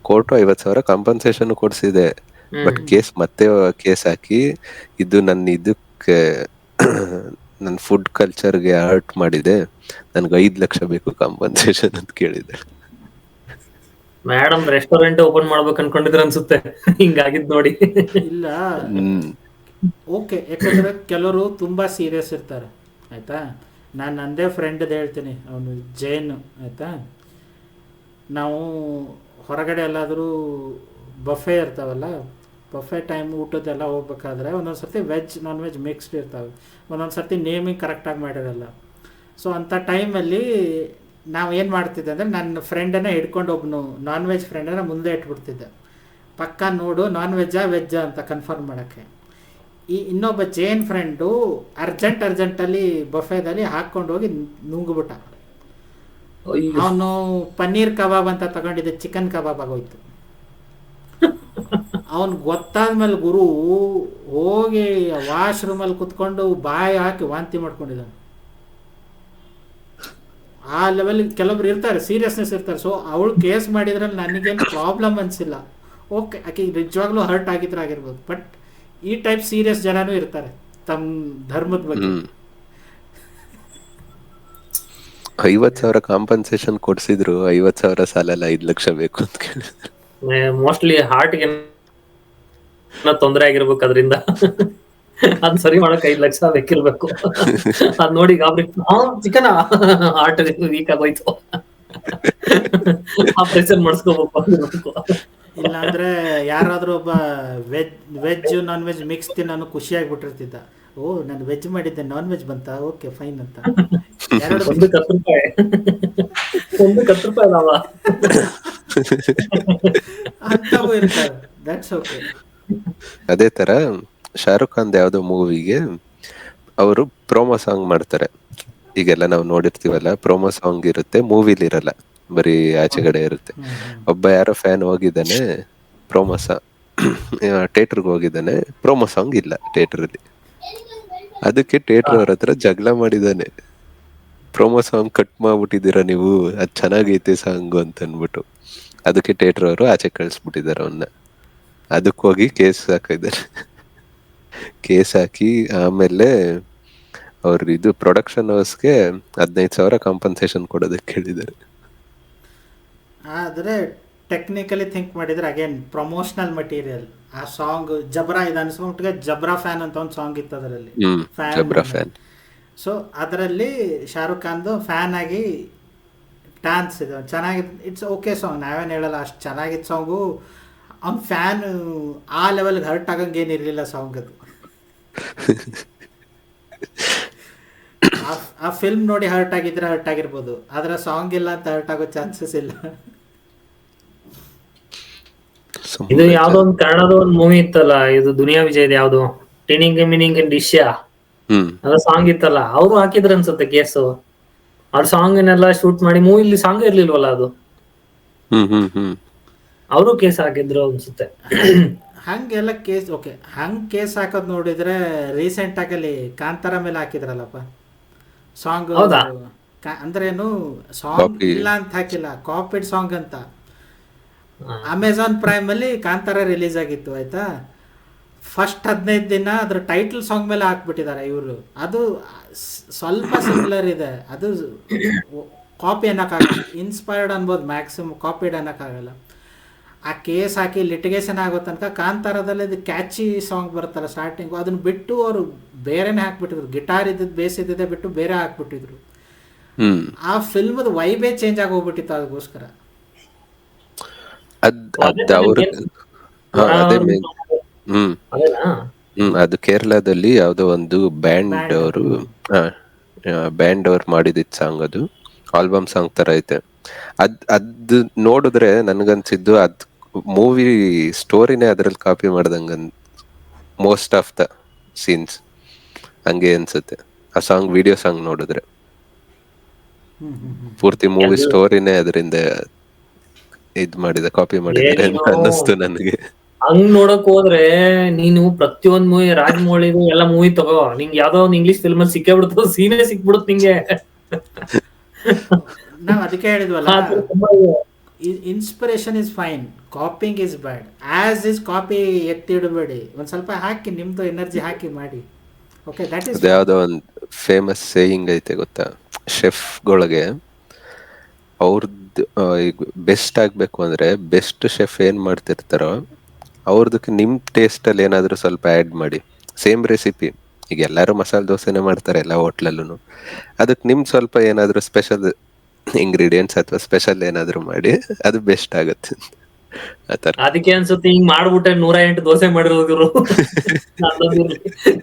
ಕೋರ್ಟ್ 50,000 ಕಾಂಪನ್ಸೇಷನ್ ಕೊಡ್ಸಿದೆ. ಬಟ್ ಮತ್ತೆ ಕೇಸ್ ಹಾಕಿ ಇದು ಇದಕ್ಕೆ ನನ್ನ ಫುಡ್ ಕಲ್ಚರ್ಗೆ ಹರ್ಟ್ ಮಾಡಿದೆ, ನನ್ಗೆ 5 ಲಕ್ಷ ಬೇಕು ಕಾಂಪನ್ಸೇಷನ್ ಅಂತ ಕೇಳಿದೆ. ಮೇಡಮ್ ರೆಸ್ಟೋರೆಂಟ್ ಓಪನ್ ಮಾಡ್ಬೇಕು ಅನ್ಕೊಂಡಿದ್ರ ಅನ್ಸುತ್ತೆ ಹಿಂಗಾಗಿದ್ ನೋಡಿ. ಇಲ್ಲ ಓಕೆ, ಯಾಕಂದ್ರೆ ಕೆಲವರು ತುಂಬಾ ಸೀರಿಯಸ್ ಇರ್ತಾರೆ, ಆಯ್ತಾ. ನಾನು ನಂದೇ ಫ್ರೆಂಡ್ ಹೇಳ್ತೀನಿ, ಅವನು ಜೈನ್, ಆಯ್ತಾ. ನಾವು ಹೊರಗಡೆ ಎಲ್ಲಾದರೂ ಬಫೆ ಇರ್ತಾವಲ್ಲ, ಬಫೆ ಟೈಮ್ ಊಟದ್ದೆಲ್ಲ ಹೋಗ್ಬೇಕಾದ್ರೆ ಒಂದೊಂದು ಸರ್ತಿ ವೆಜ್ ನಾನ್ ವೆಜ್ ಮಿಕ್ಸ್ಡ್ ಇರ್ತಾವೆ, ಒಂದೊಂದು ಸರ್ತಿ ನೇಮಿಂಗ್ ಕರೆಕ್ಟಾಗಿ ಮಾಡಿರಲ್ಲ. ಸೊ ಅಂಥ ಟೈಮಲ್ಲಿ ನಾವು ಏನು ಮಾಡ್ತಿದ್ದೆ ಅಂದರೆ, ನನ್ನ ಫ್ರೆಂಡನ್ನು ಹಿಡ್ಕೊಂಡು ಒಬ್ಬನು ನಾನ್ ವೆಜ್ ಫ್ರೆಂಡನ್ನು ಮುಂದೆ ಇಟ್ಬಿಡ್ತಿದ್ದೆ, ಪಕ್ಕ ನೋಡು ನಾನ್ ವೆಜ್ಜಾ ಅಂತ ಕನ್ಫರ್ಮ್ ಮಾಡೋಕ್ಕೆ. ಇನ್ನೊಬ್ಬ ಜೇನ್ ಫ್ರೆಂಡು ಅರ್ಜೆಂಟಲ್ಲಿ ಬಫೆದಲ್ಲಿ ಹಾಕ್ಕೊಂಡು ಹೋಗಿ ನುಂಗ್ಬಿಟ್ಟ. ಅಯ್ಯೋ. ಅವನು ಪನ್ನೀರ್ ಕಬಾಬ್ ಅಂತ ತಗೊಂಡಿದ್ದೆ, ಚಿಕನ್ ಕಬಾಬ್ ಆಗೋಯ್ತು. ಅವನು ಗೊತ್ತಾದ್ಮೇಲೆ ಗುರು ಹೋಗಿ ವಾಶ್ರೂಮಲ್ಲಿ ಕುತ್ಕೊಂಡು ಬಾಯಿ ಹಾಕಿ ವಾಂತಿ ಮಾಡ್ಕೊಂಡಿದ್ದಾನೆ. ಆ ಲೆವೆಲ್ ಕೆಲವೊಬ್ರು ಇರ್ತಾರೆ, ಸೀರಿಯಸ್ನೆಸ್ ಇರ್ತಾರೆ. ಸೊ ಅವಳು ಕೇಸ್ ಮಾಡಿದ್ರಲ್ಲಿ ನನಗೇನು ಪ್ರಾಬ್ಲಮ್ ಅನಿಸಿಲ್ಲ. ಓಕೆ, ಆಕೆ ನಿಜವಾಗ್ಲೂ ಹರ್ಟ್ ಆಗಿರ್ಬೋದು. ಬಟ್ ಈ ಟೈಪ್ ಸೀರಿಯಸ್ ಜನನೂ ಇರ್ತಾರೆ ತಮ್ಮ ಧರ್ಮದ ಬಗ್ಗೆ. 50,000 ಕಾಂಪನ್ಸೇಷನ್ ಕೊಡ್ಸಿದ್ರು, 50,000 ಸಾಲಲ್ಲ 5 ಲಕ್ಷ ಬೇಕು ಅಂತ ಕೇಳಿದ್ರು. ಮೋಸ್ಟ್ಲಿ ಹಾರ್ಟ್ಗೆ ತೊಂದರೆ ಆಗಿರ್ಬೇಕು ಅದರಿಂದ. ಅದ್ ಸರಿ ಮಾಡಕ್ 5 ಲಕ್ಷ ಬೇಕಿರ್ಬೇಕು. ಅದ್ ನೋಡಿ ಗಾಬರಿ, ಚಿಕನ್ ಹಾರ್ಟ್ ವೀಕ್ ಆಗೋಯ್ತು, ಆಪರೇಷನ್ ಮಾಡಿಸ್ಕೋಬೇಕು. ಇಲ್ಲಾಂದ್ರೆ ಯಾರಾದ್ರೂ ಒಬ್ಬ ವೆಜ್ ನಾನ್ ವೆಜ್ ಮಿಕ್ಸ್ ತಿನ್ನೋನು ಖುಷಿಯಾಗ್ಬಿಟ್ಟಿರ್ತಿದ್ದ. ಓ, ನಾನು ವೆಜ್ ಮಾಡಿದ್ದೆ, ನಾನ್ ವೆಜ್ ಬಂತ, ಓಕೆ ಫೈನ್ ಅಂತ. ಒಂದು 10 ರೂಪಾಯಿ, ಒಂದು 10 ರೂಪಾಯಿ ಅದಾವ ಅಂತವೂ ಇರ್ತಾರೆ. That's okay. ಅದೇ ತರ ಶಾರುಖ್ ಖಾನ್ ಯಾವ್ದೋ ಮೂವಿಗೆ ಅವರು ಪ್ರೋಮೋ ಸಾಂಗ್ ಮಾಡ್ತಾರೆ. ಈಗೆಲ್ಲ ನಾವು ನೋಡಿರ್ತೀವಲ್ಲ, ಪ್ರೋಮೋ ಸಾಂಗ್ ಇರುತ್ತೆ, ಮೂವಿಲಿ ಇರಲ್ಲ, ಬರೀ ಆಚೆಗಡೆ ಇರುತ್ತೆ. ಒಬ್ಬ ಯಾರೋ ಫ್ಯಾನ್ ಹೋಗಿದ್ದಾನೆ, ಪ್ರೋಮೋ ಥಿಯೇಟರ್ಗೆ ಹೋಗಿದ್ದಾನೆ, ಪ್ರೋಮೋ ಸಾಂಗ್ ಇಲ್ಲ ಥಿಯೇಟರಲ್ಲಿ. ಅದಕ್ಕೆ ಥಿಯೇಟರ್ ಅವ್ರ ಹತ್ರ ಜಗಳ ಮಾಡಿದ್ದಾನೆ, ಪ್ರೋಮೋ ಸಾಂಗ್ ಕಟ್ ಮಾಡ್ಬಿಟ್ಟಿದ್ದೀರಾ ನೀವು, ಅದ್ ಚೆನ್ನಾಗೈತೆ ಸಾಂಗು ಅಂತ ಅನ್ಬಿಟ್ಟು. ಅದಕ್ಕೆ ಥಿಯೇಟರ್ ಅವರು ಆಚೆ ಕಳಿಸ್ಬಿಟ್ಟಿದ್ದಾರೆ ಅವನ್ನ. ಅದಕ್ಕೆ ಹೋಗಿ ಕೇಸ್ ಹಾಕಿದ್ದಾರೆ. ಕೇಸ್ ಹಾಕಿ ಆಮೇಲೆ ಅವ್ರ ಇದು ಪ್ರೊಡಕ್ಷನ್ ಹೌಸ್ಗೆ 15,000 ಕಾಂಪನ್ಸೇಷನ್ ಕೊಡೋದಕ್ಕೆ ಹೇಳಿದ್ದಾರೆ. ಆದರೆ ಟೆಕ್ನಿಕಲಿ ಥಿಂಕ್ ಮಾಡಿದ್ರೆ ಅಗೇನ್ ಪ್ರಮೋಷನಲ್ ಮಟೀರಿಯಲ್. ಆ ಸಾಂಗ್ ಜಬ್ರಾ ಇದೆ ಅನ್ಸ್ಕೊಂಡ್ಬಿಟ್ಟಿಗೆ, ಜಬ್ರಾ ಫ್ಯಾನ್ ಅಂತ ಒಂದು ಸಾಂಗ್ ಇತ್ತು ಅದರಲ್ಲಿ, ಜಬ್ರಾ ಫ್ಯಾನ್. ಸೊ ಅದರಲ್ಲಿ ಶಾರುಖ್ ಖಾನ್ದು ಫ್ಯಾನ್ ಆಗಿ ಡ್ಯಾನ್ಸ್ ಇದೆ, ಚೆನ್ನಾಗಿ, ಇಟ್ಸ್ ಓಕೆ ಸಾಂಗ್, ನಾವೇನು ಹೇಳಲ್ಲ, ಅಷ್ಟು ಚೆನ್ನಾಗಿತ್ತು ಸಾಂಗು. ಅವ್ನ ಫ್ಯಾನ್ ಆ ಲೆವೆಲ್ಗೆ ಹರ್ಟ್ ಆಗಂಗೆ ಏನಿರಲಿಲ್ಲ ಸಾಂಗ್ ಅದು. ಆ ಫಿಲ್ಮ್ ನೋಡಿ ಹರ್ಟ್ ಆಗಿದ್ರೆ ಹರ್ಟ್ ಆಗಿರ್ಬೋದು, ಆದ್ರೆ ಸಾಂಗ್ ಇಲ್ಲ ಅಂತ ಹರ್ಟ್ ಆಗೋ ಚಾನ್ಸಸ್ ಇಲ್ಲ. ಇದು ಯಾವ್ದೋ ಒಂದು ಕನ್ನಡದ ಒಂದು ಮೂವಿ ಇತ್ತಲ್ಲ, ಇದು ದುನಿಯಾ ವಿಜಯ್ ಯಾವ್ದು, ಟಿನಿಂಗ್ ಮಿನಿಂಗ್ ಡಿಶ್ಯಾ, ಅದ ಸಾಂಗ್ ಇತ್ತಲ್ಲ, ಅವರು ಹಾಕಿದ್ರ ಅನ್ಸುತ್ತೆ ಕೇಸು. ಅವ್ರ ಸಾಂಗ್ನೆಲ್ಲ ಶೂಟ್ ಮಾಡಿ, ಮೂವಿಲಿ ಸಾಂಗ್ ಇರ್ಲಿಲ್ವಲ್ಲ ಅದು, ಅವರು ಕೇಸ್ ಹಾಕಿದ್ರು ಅನ್ಸುತ್ತೆ. ಹಂಗೆಲ್ಲ ಕೇಸ್ ಓಕೆ, ಹಂಗೆ ಕೇಸ್ ಹಾಕೋದು ನೋಡಿದ್ರೆ ರೀಸೆಂಟ್ ಆಗಲ್ಲಿ ಕಾಂತಾರ ಮೇಲೆ ಹಾಕಿದ್ರಲ್ಲಪ್ಪ ಸಾಂಗ್. ಅಂದ್ರೇನು ಸಾಂಗ್ ಇಲ್ಲ ಅಂತ ಹಾಕಿಲ್ಲ, ಕಾಪಿಡ್ ಸಾಂಗ್ ಅಂತ. ಅಮೆಝಾನ್ ಪ್ರೈಮ್ ಅಲ್ಲಿ ಕಾಂತಾರ ರಿಲೀಸ್ ಆಗಿತ್ತು ಆಯ್ತಾ. ಫಸ್ಟ್ 15 ದಿನ ಅದ್ರ ಟೈಟಲ್ ಸಾಂಗ್ ಮೇಲೆ ಹಾಕ್ಬಿಟ್ಟಿದ್ದಾರೆ ಇವರು. ಅದು ಸ್ವಲ್ಪ ಸಿಮಿಲರ್ ಇದೆ, ಅದು ಕಾಪಿ ಅನ್ನೋಕ್ಕಾಗಲ್ಲ, ಇನ್ಸ್ಪೈರ್ಡ್ ಅನ್ಬೋದು ಮ್ಯಾಕ್ಸಿಮಮ್, ಕಾಪಿಡ್ ಅನ್ನೋಕ್ಕಾಗಲ್ಲ. ಆ ಕೇಸ್ ಹಾಕಿ ಲಿಟಿಗೇಷನ್ ಆಗೋ ತನಕ ಕಾಂತಾರದಲ್ಲಿ ಅದು ಕ್ಯಾಚಿ ಸಾಂಗ್ ಬರುತ್ತಲ್ಲ ಸ್ಟಾರ್ಟಿಂಗು, ಅದನ್ನ ಬಿಟ್ಟು ಅವರು ಬೇರೆನೇ ಹಾಕ್ಬಿಟ್ಟಿದ್ರು, ಗಿಟಾರ್ ಇದ್ದದ್ದು ಬೇಸ್ ಇದ್ದಿದ್ದೆ ಬಿಟ್ಟು ಬೇರೆ ಹಾಕ್ಬಿಟ್ಟಿದ್ರು. ಆ ಫಿಲ್ಮದ ವೈಬೇ ಚೇಂಜ್ ಆಗೋಗ್ಬಿಟ್ಟಿತ್ತು ಅದಕ್ಕೋಸ್ಕರ. ಅದು ಕೇರಳದಲ್ಲಿ ಯಾವ್ದೋ ಒಂದು ಬ್ಯಾಂಡ್ ಅವ್ರು ಮಾಡಿದಿದ್ ಸಾಂಗ್, ಅದು ಆಲ್ಬಮ್ ಸಾಂಗ್ ತರ ಐತೆ. ಅದ್ ನೋಡಿದ್ರೆ ನನ್ಗನ್ಸಿದ್ದು ಅದ್ ಮೂವಿ ಸ್ಟೋರಿನೇ ಅದ್ರಲ್ಲಿ ಕಾಪಿ ಮಾಡ್ದಂಗ, ಮೋಸ್ಟ್ ಆಫ್ ದ ಸೀನ್ಸ್ ಹಂಗೆ ಅನ್ಸುತ್ತೆ. ಆ ಸಾಂಗ್ ವಿಡಿಯೋ ಸಾಂಗ್ ನೋಡಿದ್ರೆ ಪೂರ್ತಿ ಮೂವಿ ಸ್ಟೋರಿನೇ ಅದರಿಂದ ಇದ್ ಮಾಡಿದ, ಕಾಪಿ ಮಾಡಿದ್ದಾರೆ ಅಂತ ಅನ್ನಿಸ್ತು ನನಗೆ. ಹಂಗ್ ನೋಡಕ್ ಹೋದ್ರೆ ನೀನು ಪ್ರತಿಯೊಂದ್ ಮೂವಿ, ರಾಜಮೌಳಿ ಎಲ್ಲ ಮೂವಿ ತಗೋ, ನಿಂಗೆ ಯಾವ್ದೋ ಒಂದ್ ಇಂಗ್ಲಿಷ್ ಫಿಲ್ಮ್ ಅಲ್ಲಿ ಸಿಕ್ಕೇ ಬಿಡುತ್ತೋ, ಸೀನೇ ಸಿಕ್ಬಿಡುತ್ತೆ ನಿಂಗೆ. ನಾವ್ ಅದಕ್ಕೆ ಹೇಳಿದ್ವಲ್ಲ, inspiration is fine, copying is bad. As is copy ಎತ್ತಿಡಬೇಡಿ, ಒಂದ್ ಸ್ವಲ್ಪ ಹಾಕಿ ನಿಮ್ದು ಎನರ್ಜಿ ಹಾಕಿ ಮಾಡಿ. Okay, that is. ಯಾವ್ದೋ ಒಂದು ಫೇಮಸ್ ಸೇಯಿಂಗ್ ಐತೆ ಗೊತ್ತಾ, ಶೆಫ್ಗಳಿಗೆ ಅವ್ರದ್ದು ಈಗ ಬೆಸ್ಟ್ ಆಗ್ಬೇಕು ಅಂದ್ರೆ, ಬೆಸ್ಟ್ ಶೆಫ್ ಏನ್ ಮಾಡ್ತಿರ್ತಾರೋ ಅವ್ರದಕ್ಕೆ ನಿಮ್ ಟೇಸ್ಟ್ ಅಲ್ಲಿ ಏನಾದ್ರು ಸ್ವಲ್ಪ ಆಡ್ ಮಾಡಿ. ಸೇಮ್ ರೆಸಿಪಿ, ಈಗ ಎಲ್ಲಾರು ಮಸಾಲೆ ದೋಸೆನೆ ಮಾಡ್ತಾರೆ ಎಲ್ಲ ಹೋಟ್ಲಲ್ಲೂ, ಅದಕ್ಕೆ ನಿಮ್ ಸ್ವಲ್ಪ ಏನಾದ್ರು ಸ್ಪೆಷಲ್ ಇಂಗ್ರೀಡಿಯೆಂಟ್ಸ್ ಅಥವಾ ಸ್ಪೆಷಲ್ ಏನಾದ್ರು ಮಾಡಿ, ಅದು ಬೆಸ್ಟ್ ಆಗುತ್ತೆ. ಅದಕ್ಕೆ ಅನ್ಸುತ್ತೆ ಹಿಂಗ್ ಮಾಡ್ಬಿಟ್ಟೆ 108 ದೋಸೆ ಮಾಡಿರೋದ್ರು.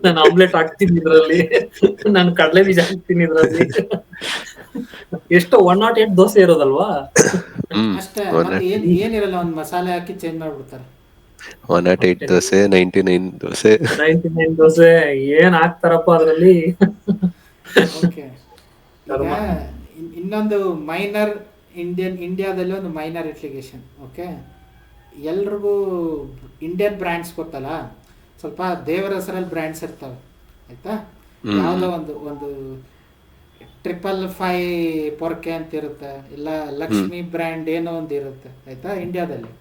ನಾನು ಆಮ್ಲೆಟ್ ಹಾಕ್ತೀನಿ ಇದ್ರಲ್ಲಿ, ನಾನು ಕಡಲೆ ಬೀಜ ಹಾಕ್ತೀನಿ ಇದ್ರಲ್ಲಿ. ಎಷ್ಟೋ 108 ದೋಸೆ ಇರೋದಲ್ವಾ ಅಷ್ಟೇ, ಏನಿರಲ್ಲ, ಒಂದ್ ಮಸಾಲೆ ಹಾಕಿ ಚೇಂಜ್ ಮಾಡ್ಬಿಡ್ತಾರೆ. 108 ದೋಸೆ, 99 ದೋಸೆ. 99 ದೋಸೆ ಏನ್ ಹಾಕ್ತಾರಪ್ಪ ಅದ್ರಲ್ಲಿ. ಓಕೆ. ಈಗ ಇನ್ನೊಂದು ಮೈನರ್ ಇಂಡಿಯಾದಲ್ಲಿ ಒಂದು ಮೈನರ್ ಅಪ್ಲಿಕೇಶನ್. ಓಕೆ, ಎಲ್ರಿಗೂ ಇಂಡಿಯನ್ ಬ್ರ್ಯಾಂಡ್ಸ್ ಗೊತ್ತಲ್ಲ, ಸ್ವಲ್ಪ ದೇವರ ಹೆಸರಲ್ಲಿ ಬ್ರ್ಯಾಂಡ್ಸ್ ಇರ್ತವೆ ಆಯ್ತಾ. ಯಾವುದೋ ಒಂದು 555 ಪೊರ್ಕೆ ಅಂತ ಇರುತ್ತೆ, ಇಲ್ಲ ಲಕ್ಷ್ಮಿ ಬ್ರ್ಯಾಂಡ್ ಏನೋ ಒಂದು ಇರುತ್ತೆ ಆಯ್ತಾ ಇಂಡಿಯಾದಲ್ಲಿ.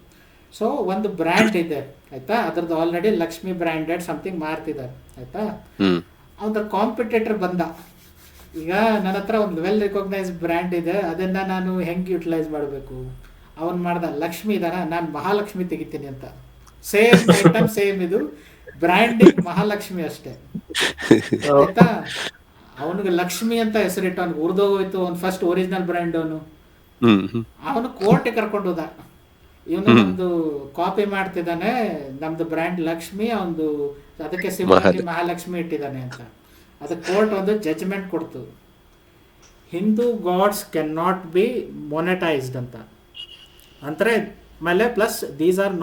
ಸೊ ಒಂದು ಬ್ರ್ಯಾಂಡ್ ಇದೆ ಆಯ್ತಾ, ಅದ್ರದ್ದು ಆಲ್ರೆಡಿ ಲಕ್ಷ್ಮಿ ಬ್ರ್ಯಾಂಡೆಡ್ ಸಮಥಿಂಗ್ ಮಾರ್ತಿದ್ದಾರೆ ಆಯ್ತಾ. ಅವ್ರ ಕಾಂಪಿಟೇಟರ್ ಬಂದ, ಈಗ ನನ್ನ ಹತ್ರ ಒಂದು ವೆಲ್ ರಿಕಾಗ್ನೈಸ್ಡ್ ಬ್ರ್ಯಾಂಡ್ ಇದೆ, ಅದನ್ನ ನಾನು ಹೆಂಗೆ ಯುಟಿಲೈಸ್ ಮಾಡಬೇಕು. ಅವನ್ ಮಾಡ್ದ ಲಕ್ಷ್ಮಿ ಇದಾನ, ನಾನು ಮಹಾಲಕ್ಷ್ಮಿ ತೆಗಿತೀನಿ ಅಂತ. ಸೇಮ್ ಐಟಮ್ ಸೇಮ್, ಇದು ಬ್ರ್ಯಾಂಡಿಂಗ್ ಮಹಾಲಕ್ಷ್ಮಿ ಅಷ್ಟೇ ಆಯ್ತಾ. ಅವನಿಗೆ ಲಕ್ಷ್ಮಿ ಅಂತ ಹೆಸರಿಟ್ಟು ಅವ್ನಿಗೆ ಉರ್ದೋಗೋಯ್ತು. ಅವ್ನು ಫಸ್ಟ್ ಒರಿಜಿನಲ್ ಬ್ರ್ಯಾಂಡ್ ಅವನು ಕೋರ್ಟಿಗೆ ಕರ್ಕೊಂಡು ಹೋದ, ಇವನು ಒಂದು ಕಾಪಿ ಮಾಡ್ತಿದ್ದಾನೆ ನಮ್ದು ಬ್ರ್ಯಾಂಡ್ ಲಕ್ಷ್ಮಿ, ಅವನು ಅದಕ್ಕೆ ಸಿಂಪಲ್ ಮಹಾಲಕ್ಷ್ಮಿ ಇಟ್ಟಿದ್ದಾನೆ ಅಂತ. ಅದಕ್ಕೆ ಕೋರ್ಟ್ ಒಂದು ಜಡ್ಜ್ಮೆಂಟ್ ಕೊಡ್ತು, Hindu gods can not be monetized ಅಂತ. ಅಂದರೆ ಮೇಲೆ plus these are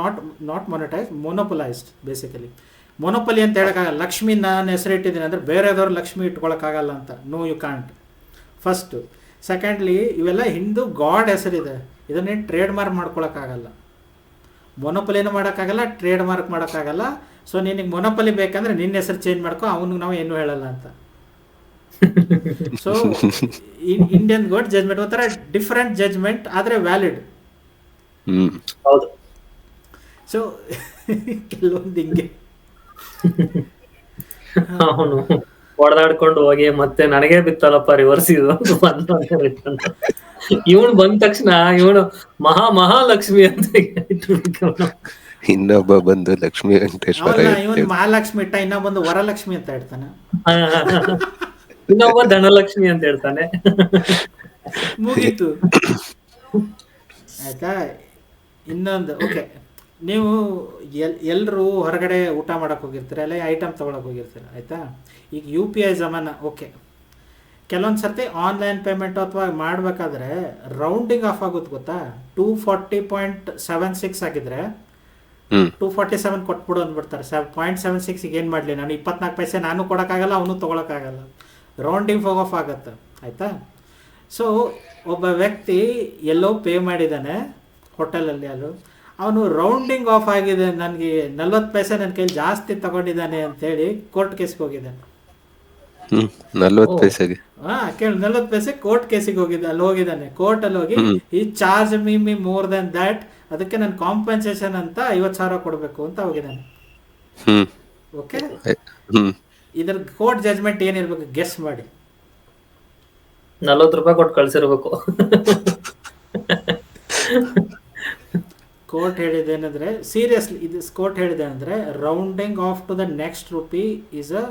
not monetized, monopolized. Basically monopoly ಅಂತ ಹೇಳೋಕ್ಕಾಗಲ್ಲ. ಲಕ್ಷ್ಮಿ ನಾನು ಹೆಸರಿಟ್ಟಿದ್ದೀನಿ ಅಂದರೆ ಬೇರೆದವ್ರು ಲಕ್ಷ್ಮಿ ಇಟ್ಕೊಳಕ್ಕಾಗಲ್ಲ ಅಂತ. No you can't first. Secondly ಇವೆಲ್ಲ ಹಿಂದೂ ಗಾಡ್ ಹೆಸರಿದೆ, ಇದನ್ನೇನು ಟ್ರೇಡ್ ಮಾರ್ಕ್ ಮಾಡ್ಕೊಳಕ್ಕಾಗಲ್ಲ, ಮೊನೊಪೊಲಿನೂ ಮಾಡೋಕ್ಕಾಗಲ್ಲ, ಟ್ರೇಡ್ ಮಾರ್ಕ್ ಮಾಡೋಕ್ಕಾಗಲ್ಲ. ಸೊ ನಿನಗೆ ಮೊನೊಪೊಲಿ ಬೇಕಂದ್ರೆ ನಿನ್ನ ಹೆಸರು ಚೇಂಜ್ ಮಾಡ್ಕೊ, ಅವನಿಗೆ ನಾವು ಏನೂ ಹೇಳಲ್ಲ ಅಂತ. ಸೊ ಇಂಡಿಯನ್ ಗಾಡ್ ಜಜ್ಮೆಂಟ್ ಒಂಥರ ಡಿಫ್ರೆಂಟ್ ಜಜ್ಮೆಂಟ್, ಆದರೆ ವ್ಯಾಲಿಡ್. ಹೌದು. ಸೊ ಕೆಲವೊಂದು ಹಿಂಗೆ ಅವನು ಹೊಡೆದಾಡ್ಕೊಂಡು ಹೋಗಿ ಮತ್ತೆ ನನಗೆ ಬಿತ್ತಲ್ಲಪ್ಪ ರಿವರ್ಸ್ ಇದು ಇವನು ಬಂದ ತಕ್ಷಣ ಇವನು ಮಹಾಲಕ್ಷ್ಮಿ ಅಂತ ಇನ್ನೊಬ್ಬ ಬಂದು ಲಕ್ಷ್ಮಿ ವೆಂಕಟೇಶ್ವರ, ಇವನು ಮಹಾಲಕ್ಷ್ಮಿ ಇಟ್ಟ, ಇನ್ನೊಬ್ಬಂದು ವರಲಕ್ಷ್ಮಿ ಅಂತ ಹೇಳ್ತಾನೆ, ಇನ್ನೊಬ್ಬ ಧನಲಕ್ಷ್ಮಿ ಅಂತ ಹೇಳ್ತಾನೆ. ಮುಗೀತು ಆಯ್ತಾ. ಇನ್ನೊಂದು ಓಕೆ, ನೀವು ಎಲ್ಲರೂ ಹೊರಗಡೆ ಊಟ ಮಾಡಕ್ಕೆ ಹೋಗಿರ್ತೀರ, ಅಲ್ಲ ಐಟಮ್ ತೊಗೊಳಕ್ಕೆ ಹೋಗಿರ್ತೀರ ಆಯಿತಾ. ಈಗ UPI ಜಮಾನ. ಓಕೆ, ಕೆಲವೊಂದು ಸರ್ತಿ ಆನ್ಲೈನ್ ಪೇಮೆಂಟ್ ಅಥವಾ ಮಾಡಬೇಕಾದ್ರೆ ರೌಂಡಿಂಗ್ ಆಫ್ ಆಗುತ್ತೆ ಗೊತ್ತಾ. 240.76 ಆಗಿದ್ರೆ 247 ಕೊಟ್ಬಿಡು ಅಂದ್ಬಿಡ್ತಾರೆ. 0.76 ಏನು ಮಾಡಲಿ ನಾನು, 24 ಪೈಸೆ ನಾನು ಕೊಡೋಕ್ಕಾಗಲ್ಲ, ಅವನು ತೊಗೊಳಕ್ಕಾಗಲ್ಲ, ರೌಂಡಿಂಗ್ ಆಫ್ ಆಗುತ್ತೆ ಆಯಿತಾ. ಸೊ ಒಬ್ಬ ವ್ಯಕ್ತಿ ಎಲ್ಲೋ ಪೇ ಮಾಡಿದ್ದಾನೆ ಹೋಟೆಲಲ್ಲಿ, ಅವನು ರೌಂಡಿಂಗ್ ಆಫ್ ಆಗಿದೆ, ನನಗೆ 40 ಪೈಸೆ ನನ್ನ ಕೈಲಿ ಜಾಸ್ತಿ ತಗೊಂಡಿದ್ದಾನೆ ಅಂತೇಳಿ ಕೋರ್ಟ್ ಕೇಸ್ಗೆ ಹೋಗಿದ್ದಾನೆ. 40 ಪೈಸೆಗೆ? ಕೇಳಿ, 40 ಪೈಸೆ ಕೋರ್ಟ್ ಕೇಸಿಗೆ ಹೋಗಿದ್ದಾನೆ. ಕೋರ್ಟಲ್ಲಿ ಹೋಗಿ ಈ charge me more than that, ಅದಕ್ಕೆ ನಾನು ಕಾಂಪನ್ಸೇಷನ್ ಅಂತ 50,000 ಕೊಡಬೇಕು ಅಂತ ಹೋಗಿದ್ದಾನೆ. ಓಕೆ, ಇದ್ರ ಕೋರ್ಟ್ ಜಜ್ಮೆಂಟ್ ಏನಿರ್ಬೇಕು ಗೆಸ್ ಮಾಡಿ. 40 ರೂಪಾಯಿ ಕೊಟ್ಟು ಕಳ್ಸಿರ್ಬೇಕು. ಕೋರ್ಟ್ ಹೇಳಿದ್ದೇನೆಂದ್ರೆ, ಸೀರಿಯಸ್ಲಿ ಇದು ಕೋರ್ಟ್ ಹೇಳಿದ್ದೇನೆಂದ್ರೆ, rounding off to the next rupee is a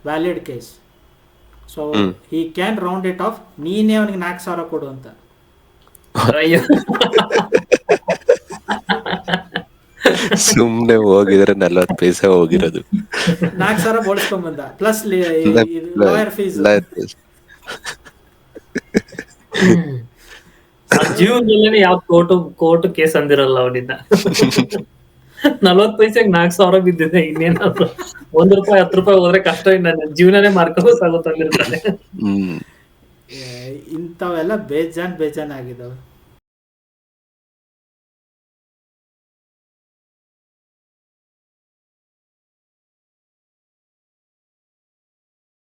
valid case. So he can round it off. ನೀನೇ ಅವನಿಗೆ 4,000 ಕೊಡು ಅಂತ. ಸುಮ್ನೆ ಹೋಗಿದ್ರೆ 40 ಪೈಸೆ ಹೋಗಿರೋದು, 4,000 ಬೋಳಿಸ್ಕೊಂಡ್ ಬಂದ, ಪ್ಲಸ್ ಲಾಯರ್ ಫೀಸ್. ಜೀವನದಲ್ಲೇ ಯಾವ ಕೋರ್ಟ್ ಕೇಸ್ ಅಂದಿರಲ್ಲ ಅವನಿಂದ. 40 ಪೈಸೆಗೆ 4,000 ಬಿದ್ದಿದೆ. ಇನ್ನೇನಾದ್ರು 1 ರೂಪಾಯಿ 10 ರೂಪಾಯಿ ಹೋದ್ರೆ ಕಷ್ಟ, ನನ್ನ ಜೀವನನೇ ಮಾರ್ಕೋಬೇಕಾಗುತ್ತಂದಿರ್ತಾನೆ. ಇಂಥವೆಲ್ಲ ಬೇಜಾನ್ ಆಗಿದಾವೆ.